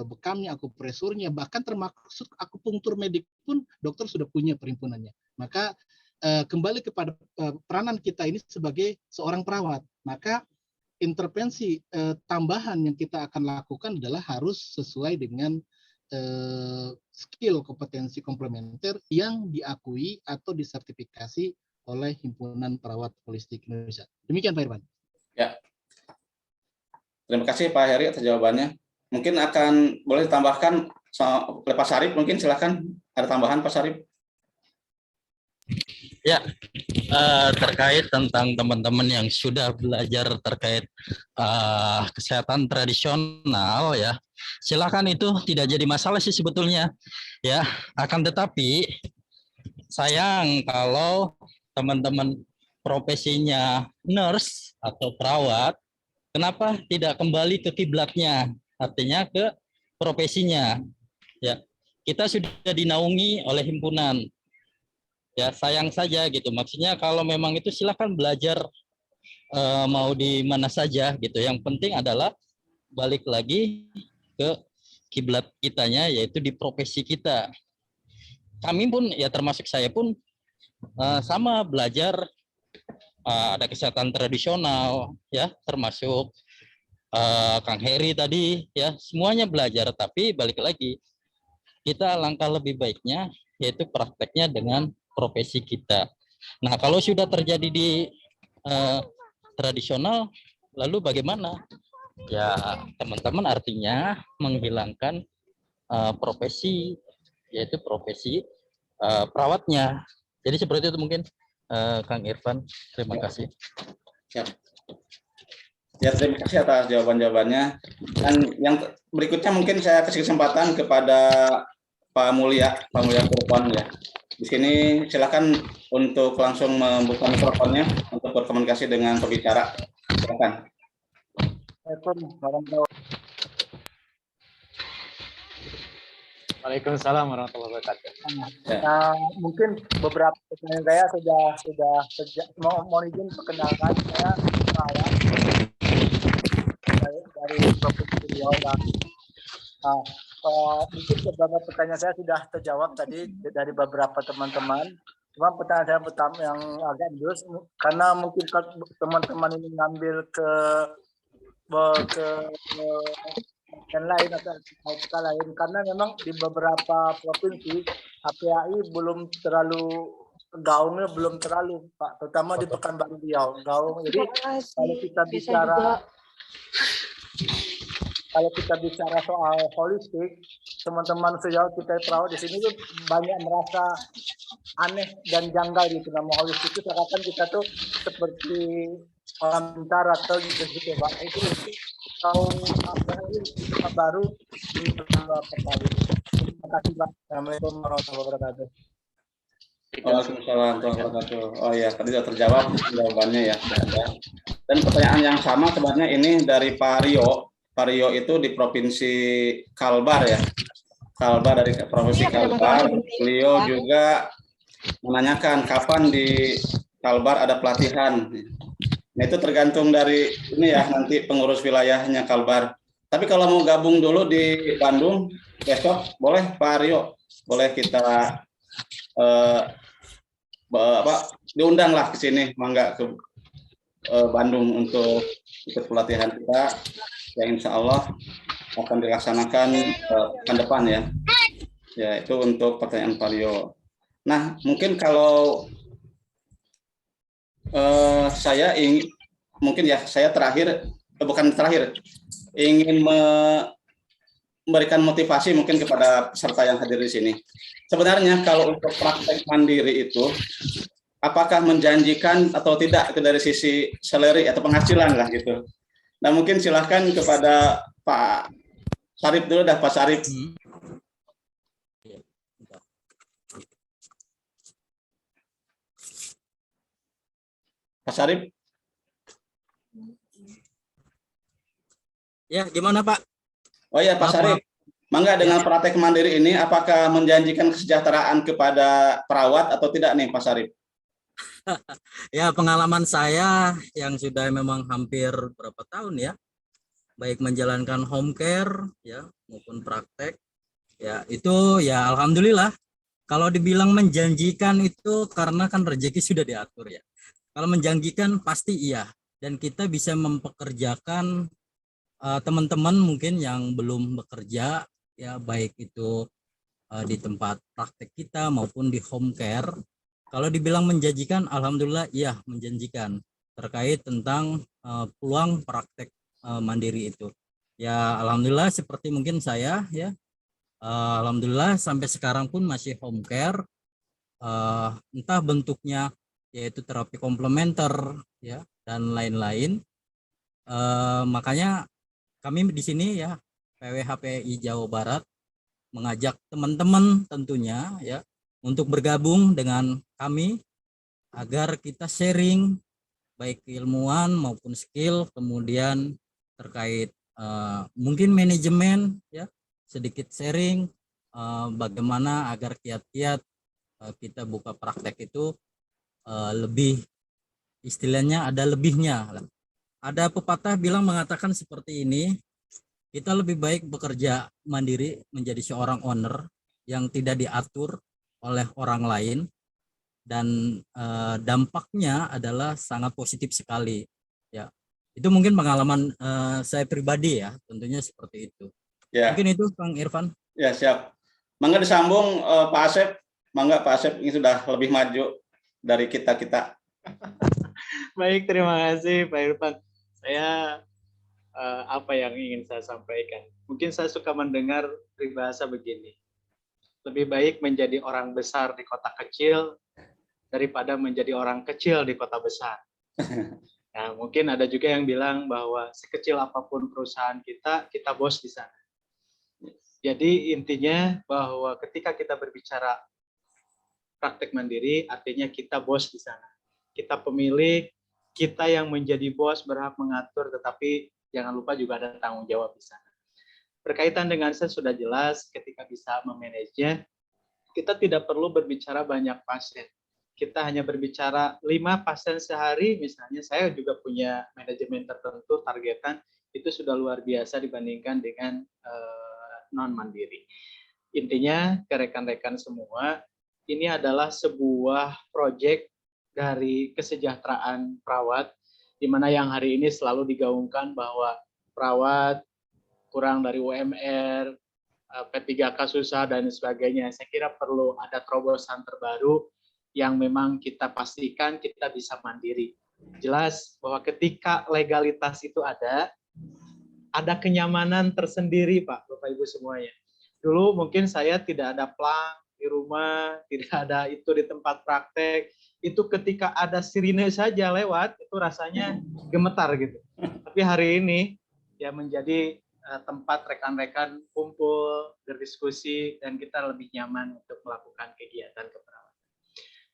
bekamnya, akupresurnya, bahkan termasuk akupunktur medik pun dokter sudah punya perhimpunannya. Maka kembali kepada peranan kita ini sebagai seorang perawat, maka intervensi tambahan yang kita akan lakukan adalah harus sesuai dengan skill kompetensi komplementer yang diakui atau disertifikasi oleh Himpunan Perawat Holistik Indonesia. Demikian Pak Irfan.
Ya, Terima kasih Pak Heri atas jawabannya. Mungkin boleh ditambahkan oleh Pak Sarip, mungkin silakan ada tambahan Pak Sarip.
Ya, terkait tentang teman-teman yang sudah belajar terkait kesehatan tradisional ya, silakan, itu tidak jadi masalah sih sebetulnya ya. Akan tetapi sayang kalau teman-teman profesinya nurse atau perawat, kenapa tidak kembali ke kiblatnya, artinya ke profesinya ya. Kita sudah dinaungi oleh himpunan. Ya sayang saja gitu. Maksudnya kalau memang itu silakan belajar mau di mana saja gitu. Yang penting adalah balik lagi ke kiblat kitanya, yaitu di profesi kita. Kami pun ya termasuk saya pun sama belajar, ada kesehatan tradisional ya, termasuk Kang Heri tadi ya, semuanya belajar. Tapi balik lagi, kita langkah lebih baiknya yaitu prakteknya dengan profesi kita. Nah, kalau sudah terjadi di tradisional, lalu bagaimana? Ya, teman-teman artinya menghilangkan profesi, yaitu profesi perawatnya. Jadi seperti itu mungkin, Kang Irfan. Terima kasih.
Ya, terima kasih atas jawaban-jawabannya. Dan yang berikutnya mungkin saya kasih kesempatan kepada Pak Mulya Kurban ya. Di sini silakan untuk langsung membuka mikrofonnya untuk berkomunikasi dengan pembicara. Silakan.
Waalaikumsalam warahmatullahi wabarakatuh.
Mungkin beberapa pertanyaan saya sudah mohon izin perkenalkan, saya perawat dari Provinsi Riau. Mungkin beberapa pertanyaan saya sudah terjawab tadi dari beberapa teman-teman. Cuma pertanyaan saya pertama yang agak jurus, karena mungkin teman-teman ini ngambil ke yang lain atau lain, karena memang di beberapa provinsi HPAI belum terlalu gaungnya, belum terlalu Pak, terutama di Pekanbaru Riau gaung. Jadi kalau kita bicara soal holistik, teman-teman sejauh kita perawat di sini tuh banyak merasa aneh dan janggal gitu. Nama holistik itu seakan kita tuh seperti orang pintar atau gitu Pak. Itu tahu apa ini baru di beberapa kali. Terima kasih Pak. Assalamualaikum warahmatullahi wabarakatuh.
Waalaikumsalam warahmatullahi wabarakatuh. Oh ya, tadi sudah terjawab jawabannya ya. Dan pertanyaan yang sama sebenarnya ini dari Pak Rio. Pak Rio itu di Provinsi Kalbar ya. Kalbar, dari Provinsi Kalbar. Beliau juga menanyakan kapan di Kalbar ada pelatihan. Nah, itu tergantung dari ini ya, nanti pengurus wilayahnya Kalbar. Tapi kalau mau gabung dulu di Bandung besok, boleh Pak Rio, boleh kita diundang lah ke sini, mangga ke Bandung untuk ikut pelatihan kita yang insya Allah akan dilaksanakan pekan depan ya. Ya, itu untuk pertanyaan Pak Rio. Nah, mungkin kalau saya ingin, mungkin ya saya ingin memberikan motivasi mungkin kepada peserta yang hadir di sini. Sebenarnya kalau untuk praktek mandiri itu, apakah menjanjikan atau tidak dari sisi salary atau penghasilan lah gitu. Nah, mungkin silahkan kepada Pak Sarip dulu dah, Pak Sarip. Pak Sarip.
Ya, gimana Pak?
Oh ya, Pak Sarip. Mangga, dengan praktek mandiri ini apakah menjanjikan kesejahteraan kepada perawat atau tidak nih Pak Sarip?
Ya, pengalaman saya yang sudah memang hampir berapa tahun ya, baik menjalankan home care ya maupun praktek ya, itu ya alhamdulillah. Kalau dibilang menjanjikan itu karena kan rezeki sudah diatur ya. Kalau menjanjikan pasti iya, dan kita bisa mempekerjakan teman-teman mungkin yang belum bekerja ya, baik itu di tempat praktek kita maupun di home care. Kalau dibilang menjanjikan, alhamdulillah iya menjanjikan terkait tentang peluang praktek mandiri itu. Ya alhamdulillah seperti mungkin saya ya, alhamdulillah sampai sekarang pun masih home care, entah bentuknya yaitu terapi komplementer ya dan lain-lain. Makanya kami di sini ya PWHPI Jawa Barat mengajak teman-teman tentunya ya untuk bergabung dengan kami agar kita sharing baik keilmuan maupun skill, kemudian terkait mungkin manajemen ya, sedikit sharing bagaimana agar kiat-kiat kita buka praktek itu lebih, istilahnya ada lebihnya. Ada pepatah bilang mengatakan seperti ini, kita lebih baik bekerja mandiri menjadi seorang owner yang tidak diatur oleh orang lain, dan dampaknya adalah sangat positif sekali ya. Itu mungkin pengalaman saya pribadi ya, tentunya seperti itu
Ya.
Mungkin itu Kang Irfan.
Ya, siap. Mangga disambung Pak Asep. Mangga Pak Asep, ini sudah lebih maju dari kita-kita.
Baik, terima kasih Pak Irfan. Saya apa yang ingin saya sampaikan? Mungkin saya suka mendengar peribahasa begini. Lebih baik menjadi orang besar di kota kecil daripada menjadi orang kecil di kota besar. Nah, mungkin ada juga yang bilang bahwa sekecil apapun perusahaan kita bos di sana. Jadi intinya bahwa ketika kita berbicara praktek mandiri, artinya kita bos di sana. Kita pemilik, kita yang menjadi bos, berhak mengatur, tetapi jangan lupa juga ada tanggung jawab di sana. Berkaitan dengan saya sudah jelas, ketika bisa memanajenya, kita tidak perlu berbicara banyak pasien. Kita hanya berbicara 5 pasien sehari, misalnya saya juga punya manajemen tertentu, targetan, itu sudah luar biasa dibandingkan dengan non-mandiri. Intinya, ke rekan-rekan semua, ini adalah sebuah proyek dari kesejahteraan perawat, di mana yang hari ini selalu digaungkan bahwa perawat kurang dari UMR, P3K susah, dan sebagainya. Saya kira perlu ada terobosan terbaru yang memang kita pastikan kita bisa mandiri. Jelas bahwa ketika legalitas itu ada kenyamanan tersendiri, Pak, Bapak Ibu semuanya. Dulu mungkin saya tidak ada plang di rumah, tidak ada itu di tempat praktek, itu ketika ada sirine saja lewat, itu rasanya gemetar gitu. Tapi hari ini ya menjadi tempat rekan-rekan kumpul, berdiskusi, dan kita lebih nyaman untuk melakukan kegiatan keperawatan.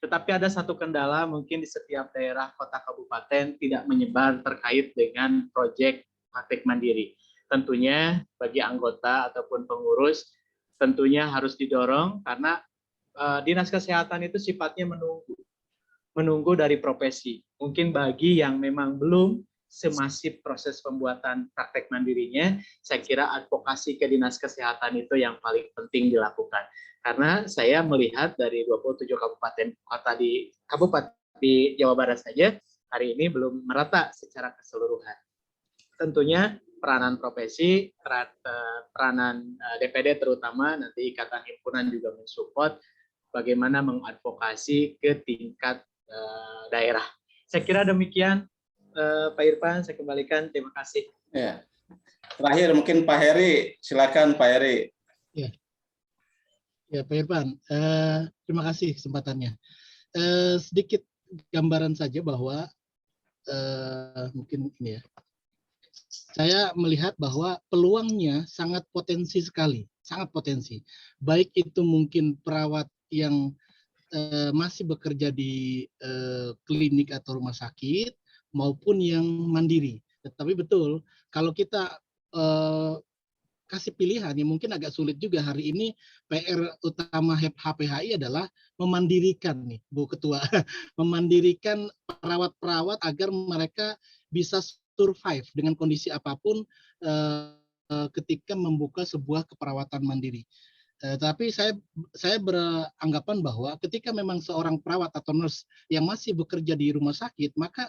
Tetapi ada satu kendala mungkin di setiap daerah, kota, kabupaten tidak menyebar terkait dengan proyek praktek mandiri. Tentunya bagi anggota ataupun pengurus, tentunya harus didorong karena dinas kesehatan itu sifatnya menunggu dari profesi. Mungkin bagi yang memang belum semasif proses pembuatan praktek mandirinya, saya kira advokasi ke dinas kesehatan itu yang paling penting dilakukan. Karena saya melihat dari 27 kabupaten kota di Jawa Barat saja, hari ini belum merata secara keseluruhan. Tentunya peranan profesi, peranan DPD terutama, nanti ikatan himpunan juga mensupport bagaimana mengadvokasi ke tingkat daerah. Saya kira demikian, Pak Irfan, saya kembalikan. Terima kasih.
Ya. Terakhir mungkin Pak Heri, silakan Pak Heri.
Ya, Pak Irfan, terima kasih kesempatannya. Sedikit gambaran saja bahwa mungkin ini ya, saya melihat bahwa peluangnya sangat potensi sekali, sangat potensi. Baik itu mungkin perawat yang masih bekerja di klinik atau rumah sakit, maupun yang mandiri. Tetapi betul, kalau kita kasih pilihan, ya mungkin agak sulit juga hari ini. PR utama HPHI adalah memandirikan nih, Bu Ketua, memandirikan perawat-perawat agar mereka bisa survive dengan kondisi apapun ketika membuka sebuah keperawatan mandiri. Tapi saya beranggapan bahwa ketika memang seorang perawat atau nurse yang masih bekerja di rumah sakit, maka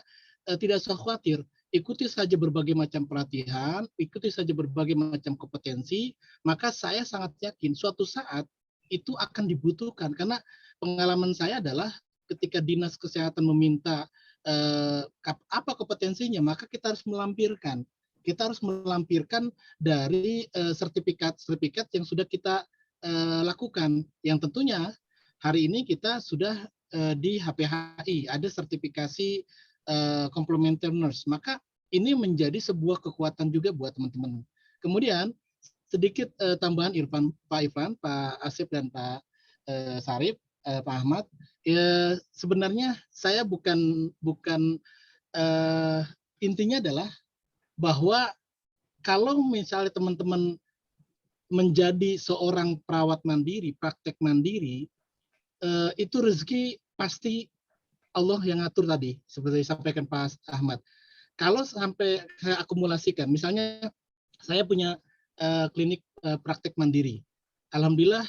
tidak usah khawatir. Ikuti saja berbagai macam pelatihan, ikuti saja berbagai macam kompetensi, maka saya sangat yakin suatu saat itu akan dibutuhkan. Karena pengalaman saya adalah ketika dinas kesehatan meminta apa kompetensinya, maka kita harus melampirkan. kita harus melampirkan dari sertifikat-sertifikat yang sudah kita lakukan. Yang tentunya hari ini kita sudah di HPHI ada sertifikasi complementary nurse. Maka ini menjadi sebuah kekuatan juga buat teman-teman. Kemudian sedikit tambahan Pak Irfan, Pak Asep dan Pak Sarip, Pak Ahmad. Sebenarnya saya bukan intinya adalah bahwa kalau misalnya teman-teman menjadi seorang perawat mandiri, praktek mandiri, itu rezeki pasti Allah yang ngatur tadi, seperti disampaikan Pak Ahmad. Kalau sampai saya akumulasikan, misalnya saya punya klinik praktek mandiri, alhamdulillah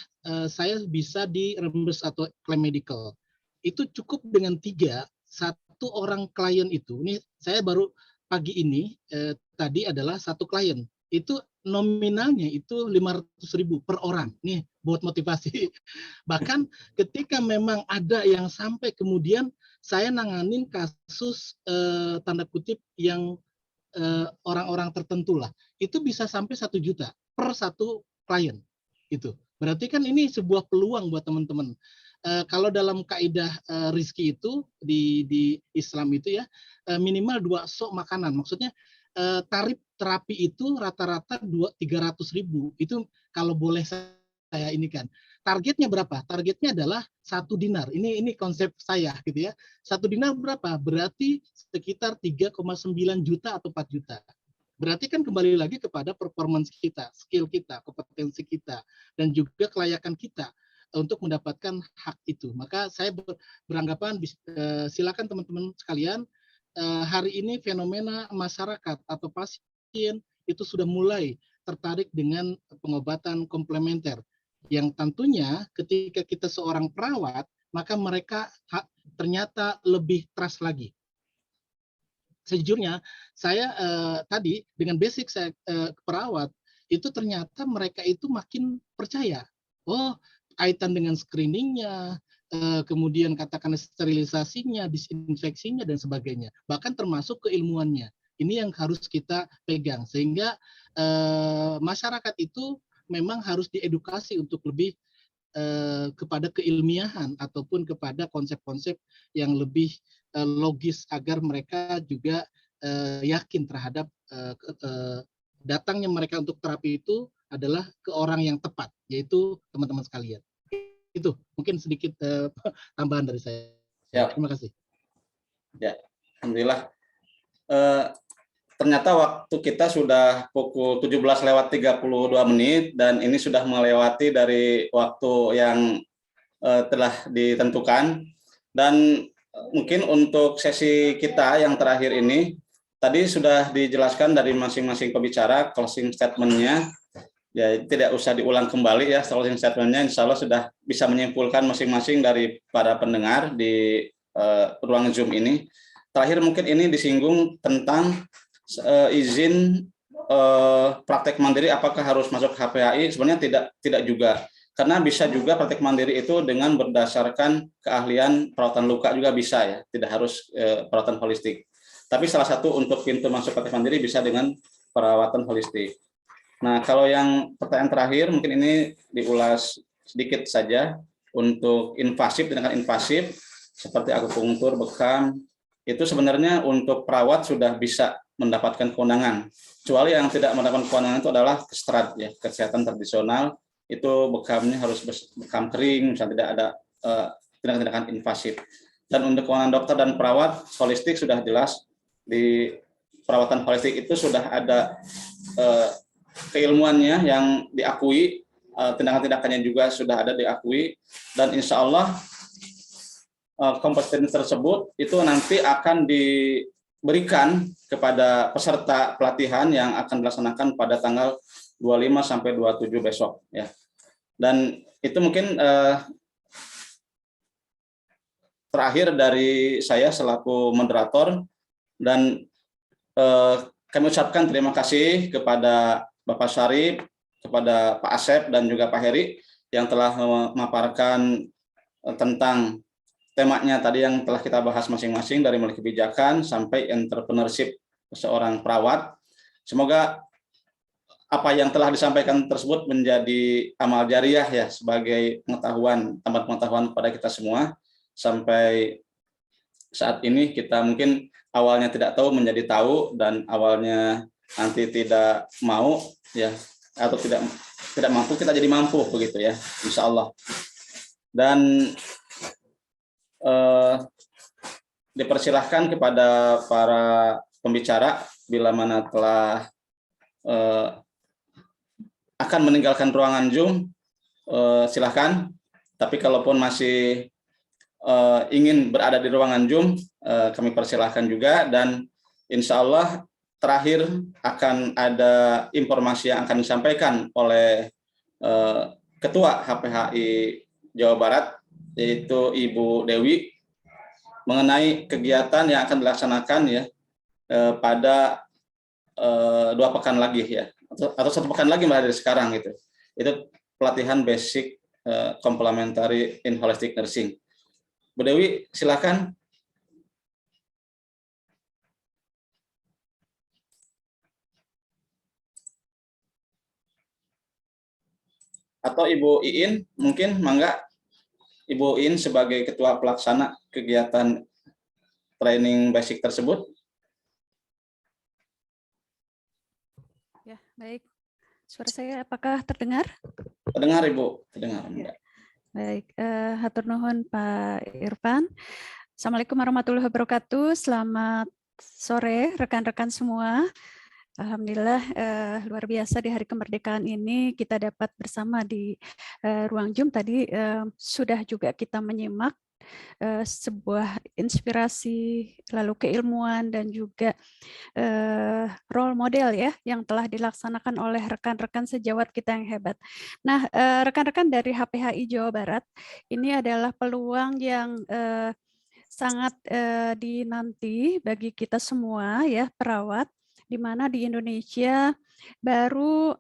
saya bisa di reimburse atau klaim medical. Itu cukup dengan 3, 1 orang klien itu. Ini saya baru pagi ini tadi adalah 1 klien. Itu nominalnya itu 500.000 per orang. Nih buat motivasi. Bahkan ketika memang ada yang sampai kemudian saya nanganin kasus tanda kutip yang orang-orang tertentu lah, itu bisa sampai 1 juta per 1 klien. Itu berarti kan ini sebuah peluang buat teman-teman. Kalau dalam kaidah rizki itu di Islam itu ya minimal 2 sok makanan. Maksudnya tarif terapi itu rata-rata 300.000. Itu kalau boleh saya ini kan. Targetnya berapa? Targetnya adalah 1 dinar. Ini konsep saya gitu ya. 1 dinar berapa? Berarti sekitar 3,9 juta atau 4 juta. Berarti kan kembali lagi kepada performance kita, skill kita, kompetensi kita, dan juga kelayakan kita untuk mendapatkan hak itu. Maka saya beranggapan silakan teman-teman sekalian, hari ini fenomena masyarakat atau pasien itu sudah mulai tertarik dengan pengobatan komplementer. Yang tentunya ketika kita seorang perawat, maka mereka ternyata lebih trust lagi. Sejujurnya, saya tadi dengan basic saya perawat, itu ternyata mereka itu makin percaya. Oh, kaitan dengan screeningnya, kemudian katakan sterilisasinya, disinfeksinya, dan sebagainya. Bahkan termasuk keilmuannya. Ini yang harus kita pegang. Sehingga masyarakat itu memang harus diedukasi untuk lebih kepada keilmiahan ataupun kepada konsep-konsep yang lebih logis agar mereka juga yakin terhadap datangnya mereka untuk terapi itu adalah ke orang yang tepat, yaitu teman-teman sekalian. Itu mungkin sedikit tambahan dari saya.
Ya.
Terima kasih.
Ya, alhamdulillah. Ternyata waktu kita sudah pukul 17:32 dan ini sudah melewati dari waktu yang telah ditentukan. Dan mungkin untuk sesi kita yang terakhir ini, tadi sudah dijelaskan dari masing-masing pembicara closing statement-nya. Ya, tidak usah diulang kembali ya closing statement-nya. Insya Allah sudah bisa menyimpulkan masing-masing dari para pendengar di ruang Zoom ini. Terakhir mungkin ini disinggung tentang izin praktek mandiri apakah harus masuk HPHI? Sebenarnya tidak juga. Karena bisa juga praktek mandiri itu dengan berdasarkan keahlian perawatan luka juga bisa ya, tidak harus perawatan holistik. Tapi salah satu untuk pintu masuk praktek mandiri bisa dengan perawatan holistik. Nah, kalau yang pertanyaan terakhir mungkin ini diulas sedikit saja untuk invasif, tindakan invasif seperti akupunktur, bekam, itu sebenarnya untuk perawat sudah bisa mendapatkan kewenangan. Kecuali yang tidak mendapatkan kewenangan itu adalah strat ya, kesehatan tradisional. Itu bekamnya harus bekam kering, misalnya tidak ada tindakan-tindakan invasif. Dan untuk kewenangan dokter dan perawat holistik sudah jelas, di perawatan holistik itu sudah ada keilmuannya yang diakui, tindakan-tindakannya juga sudah ada diakui, dan insya Allah kompetensi tersebut itu nanti akan diberikan kepada peserta pelatihan yang akan dilaksanakan pada tanggal 25 sampai 27 besok ya. Dan itu mungkin terakhir dari saya selaku moderator, dan kami ucapkan terima kasih kepada Bapak Syarif, kepada Pak Asep dan juga Pak Heri yang telah memaparkan tentang temanya tadi yang telah kita bahas masing-masing, dari mulai kebijakan sampai entrepreneurship seorang perawat. Semoga apa yang telah disampaikan tersebut menjadi amal jariah ya, sebagai pengetahuan, tambah pengetahuan pada kita semua. Sampai saat ini kita mungkin awalnya tidak tahu menjadi tahu, dan awalnya nanti tidak mau ya, atau tidak mampu, kita jadi mampu begitu ya, insya Allah. Dan dipersilahkan kepada para pembicara bila mana telah akan meninggalkan ruangan Zoom, silahkan. Tapi kalaupun masih ingin berada di ruangan Zoom, kami persilahkan juga. Dan insya Allah terakhir akan ada informasi yang akan disampaikan oleh Ketua HPHI Jawa Barat, yaitu Ibu Dewi, mengenai kegiatan yang akan dilaksanakan ya pada 2 pekan lagi ya, atau 1 pekan lagi malah dari sekarang gitu. Itu pelatihan basic complementary in holistic nursing. Bu Dewi, silakan. Atau Ibu Iin, mungkin mangga. Ibu Iin sebagai ketua pelaksana kegiatan training basic tersebut.
Ya, baik. Suara saya apakah terdengar?
Terdengar Ibu, terdengar.
Ya. Baik, hatur nuhun Pak Irfan. Assalamualaikum warahmatullahi wabarakatuh. Selamat sore rekan-rekan semua. Alhamdulillah luar biasa di hari kemerdekaan ini kita dapat bersama di ruang Zoom. Tadi sudah juga kita menyimak sebuah inspirasi, lalu keilmuan dan juga role model ya yang telah dilaksanakan oleh rekan-rekan sejawat kita yang hebat. Nah, rekan-rekan dari HPHI Jawa Barat, ini adalah peluang yang sangat dinanti bagi kita semua ya, perawat, di mana di Indonesia baru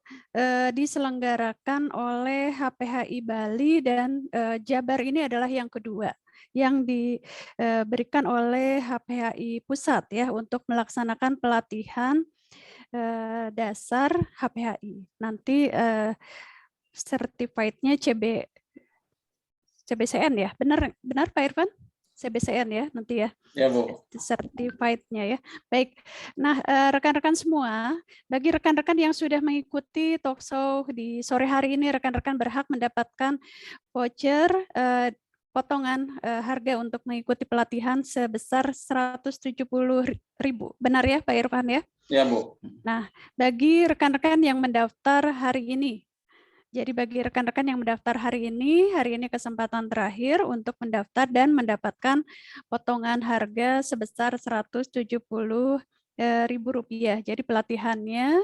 diselenggarakan oleh HPHI Bali, dan Jabar ini adalah yang kedua yang diberikan oleh HPHI Pusat ya untuk melaksanakan pelatihan dasar HPHI. Nanti certified-nya CBCN ya, benar Pak Irfan? CBCN ya nanti ya.
Ya Bu.
Certified-nya ya. Baik. Nah, rekan-rekan semua, bagi rekan-rekan yang sudah mengikuti talkshow di sore hari ini, rekan-rekan berhak mendapatkan voucher potongan harga untuk mengikuti pelatihan sebesar 170.000. Benar ya Pak Irfan ya?
Ya Bu.
Nah, bagi rekan-rekan yang mendaftar hari ini, jadi bagi rekan-rekan yang mendaftar hari ini kesempatan terakhir untuk mendaftar dan mendapatkan potongan harga sebesar Rp170.000. Jadi pelatihannya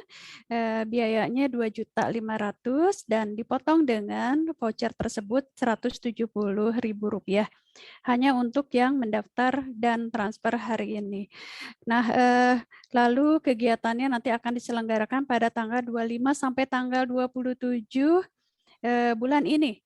biayanya Rp2.500.000 dan dipotong dengan voucher tersebut Rp170.000 hanya untuk yang mendaftar dan transfer hari ini. Nah, lalu kegiatannya nanti akan diselenggarakan pada tanggal 25 sampai tanggal 27 bulan ini.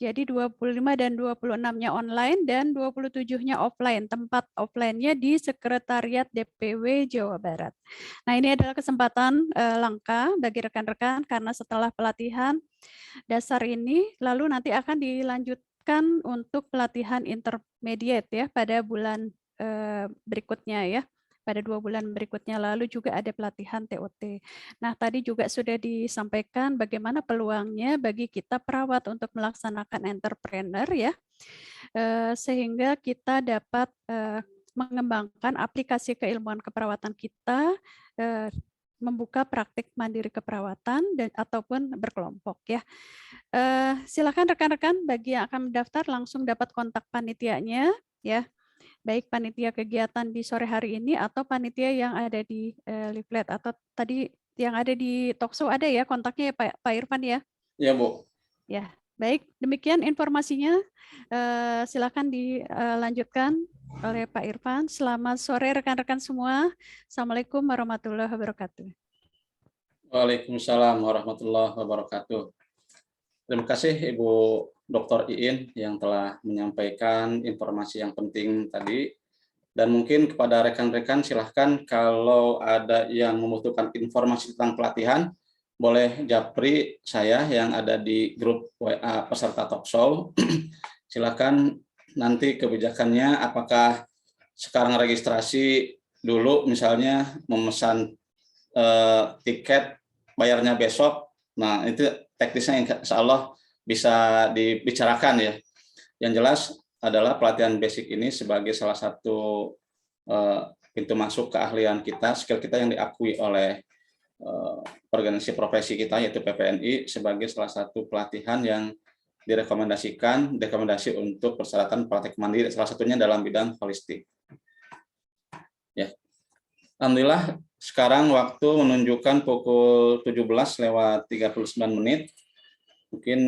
Jadi 25 dan 26-nya online dan 27-nya offline. Tempat offline-nya di Sekretariat DPW Jawa Barat. Nah, ini adalah kesempatan langka bagi rekan-rekan karena setelah pelatihan dasar ini lalu nanti akan dilanjutkan untuk pelatihan intermediate ya pada bulan berikutnya ya. Pada 2 bulan berikutnya, lalu juga ada pelatihan TOT. Nah, tadi juga sudah disampaikan bagaimana peluangnya bagi kita perawat untuk melaksanakan entrepreneur ya, sehingga kita dapat mengembangkan aplikasi keilmuan keperawatan kita, membuka praktik mandiri keperawatan dan ataupun berkelompok ya. Silakan rekan-rekan bagi yang akan mendaftar langsung dapat kontak panitianya ya. Baik panitia kegiatan di sore hari ini atau panitia yang ada di leaflet atau tadi yang ada di talkshow ada ya kontaknya ya Pak Irfan ya?
Ya Bu.
Ya, baik demikian informasinya. Silakan dilanjutkan oleh Pak Irfan. Selamat sore rekan-rekan semua. Assalamualaikum warahmatullahi wabarakatuh.
Waalaikumsalam warahmatullahi wabarakatuh. Terima kasih Ibu Dr. Iin yang telah menyampaikan informasi yang penting tadi. Dan mungkin kepada rekan-rekan silahkan kalau ada yang membutuhkan informasi tentang pelatihan, boleh japri saya yang ada di grup WA peserta talkshow. Silahkan nanti kebijakannya apakah sekarang registrasi dulu misalnya memesan tiket bayarnya besok. Nah, itu teknisnya insya Allah bisa dibicarakan ya. Yang jelas adalah pelatihan basic ini sebagai salah satu pintu masuk keahlian kita, skill kita yang diakui oleh organisasi profesi kita yaitu PPNI sebagai salah satu pelatihan yang direkomendasi untuk persyaratan praktek mandiri, salah satunya dalam bidang holistik. Ya. Alhamdulillah sekarang waktu menunjukkan pukul 17:39. Mungkin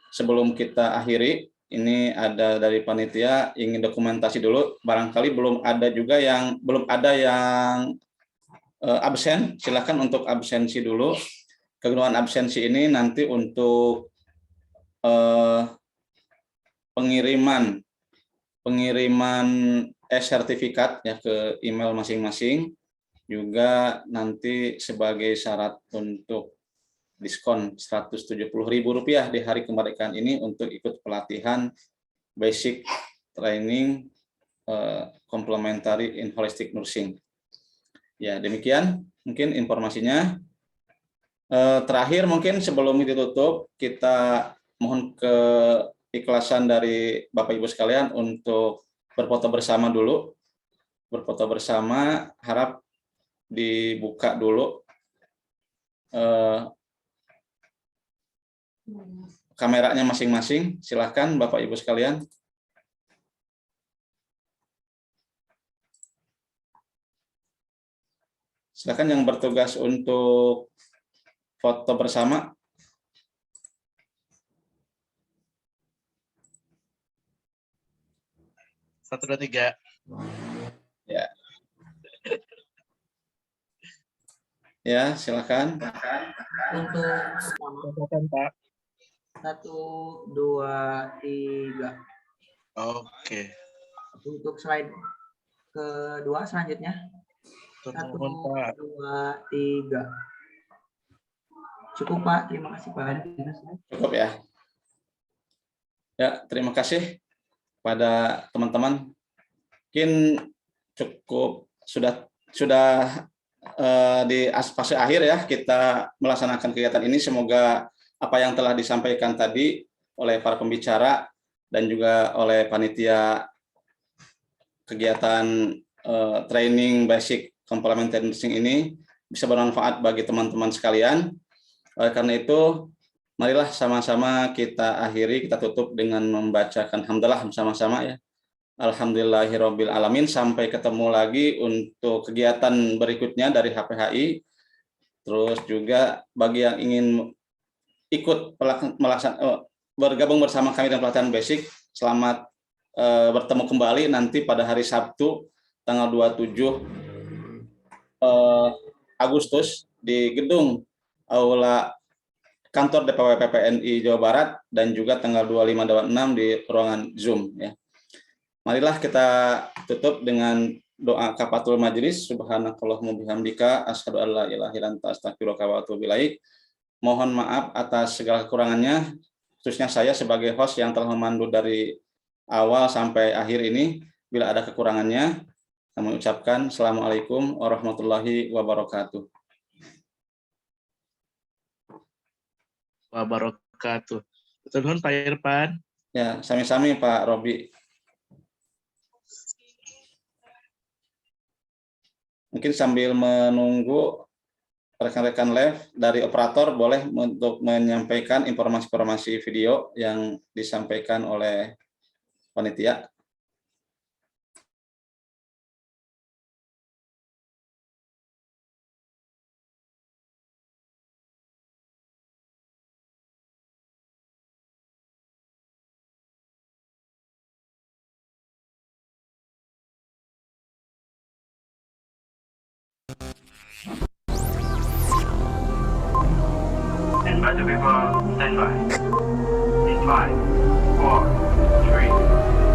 sebelum kita akhiri, ini ada dari panitia ingin dokumentasi dulu. Barangkali belum ada yang absen. Silakan untuk absensi dulu. Kegunaan absensi ini nanti untuk pengiriman sertifikat ya ke email masing-masing. Juga nanti sebagai syarat untuk diskon Rp170.000 di hari kemerdekaan ini untuk ikut pelatihan basic training complementary in holistic nursing. Ya, demikian mungkin informasinya. Terakhir mungkin sebelum ditutup, kita mohon keikhlasan dari Bapak Ibu sekalian untuk berfoto bersama dulu. Berfoto bersama, harap dibuka dulu kameranya masing-masing. Silahkan Bapak Ibu sekalian. Silahkan yang bertugas untuk foto bersama.
Satu, dua, tiga.
Ya. Ya, silakan.
Untuk
Pak.
1, 2, 3.
Oke.
Untuk slide kedua selanjutnya. 1, 2, 3. Cukup Pak, terima kasih Pak.
Cukup ya. Ya, terima kasih pada teman-teman. Mungkin cukup sudah di fase akhir ya kita melaksanakan kegiatan ini. Semoga apa yang telah disampaikan tadi oleh para pembicara dan juga oleh panitia kegiatan training basic complementary nursing ini bisa bermanfaat bagi teman-teman sekalian. Oleh karena itu, marilah sama-sama kita akhiri, kita tutup dengan membacakan hamdalah bersama-sama ya. Alhamdulillahirabbil alamin. Sampai ketemu lagi untuk kegiatan berikutnya dari HPHI. Terus juga bagi yang ingin ikut bergabung bersama kami dalam pelatihan basic, selamat bertemu kembali nanti pada hari Sabtu tanggal 27 Agustus di gedung Aula Kantor DPW PPNI Jawa Barat dan juga tanggal 25 dan 26 di ruangan Zoom ya. Marilah kita tutup dengan doa kafatul majelis. Subhanakallahumma bihamdika asyhadu an la ilaha illa anta astaghfiruka wa atubu ilaik. Mohon maaf atas segala kekurangannya, khususnya saya sebagai host yang telah memandu dari awal sampai akhir ini. Bila ada kekurangannya, kami ucapkan Assalamualaikum warahmatullahi wabarakatuh.
Wabarakatuh. Betul kan Pak Irfan?
Ya, sami-sami Pak Robi. Mungkin sambil menunggu rekan-rekan live dari operator boleh untuk menyampaikan informasi-informasi video yang disampaikan oleh panitia.
Invite the people, stand by. In 5, 4, 3,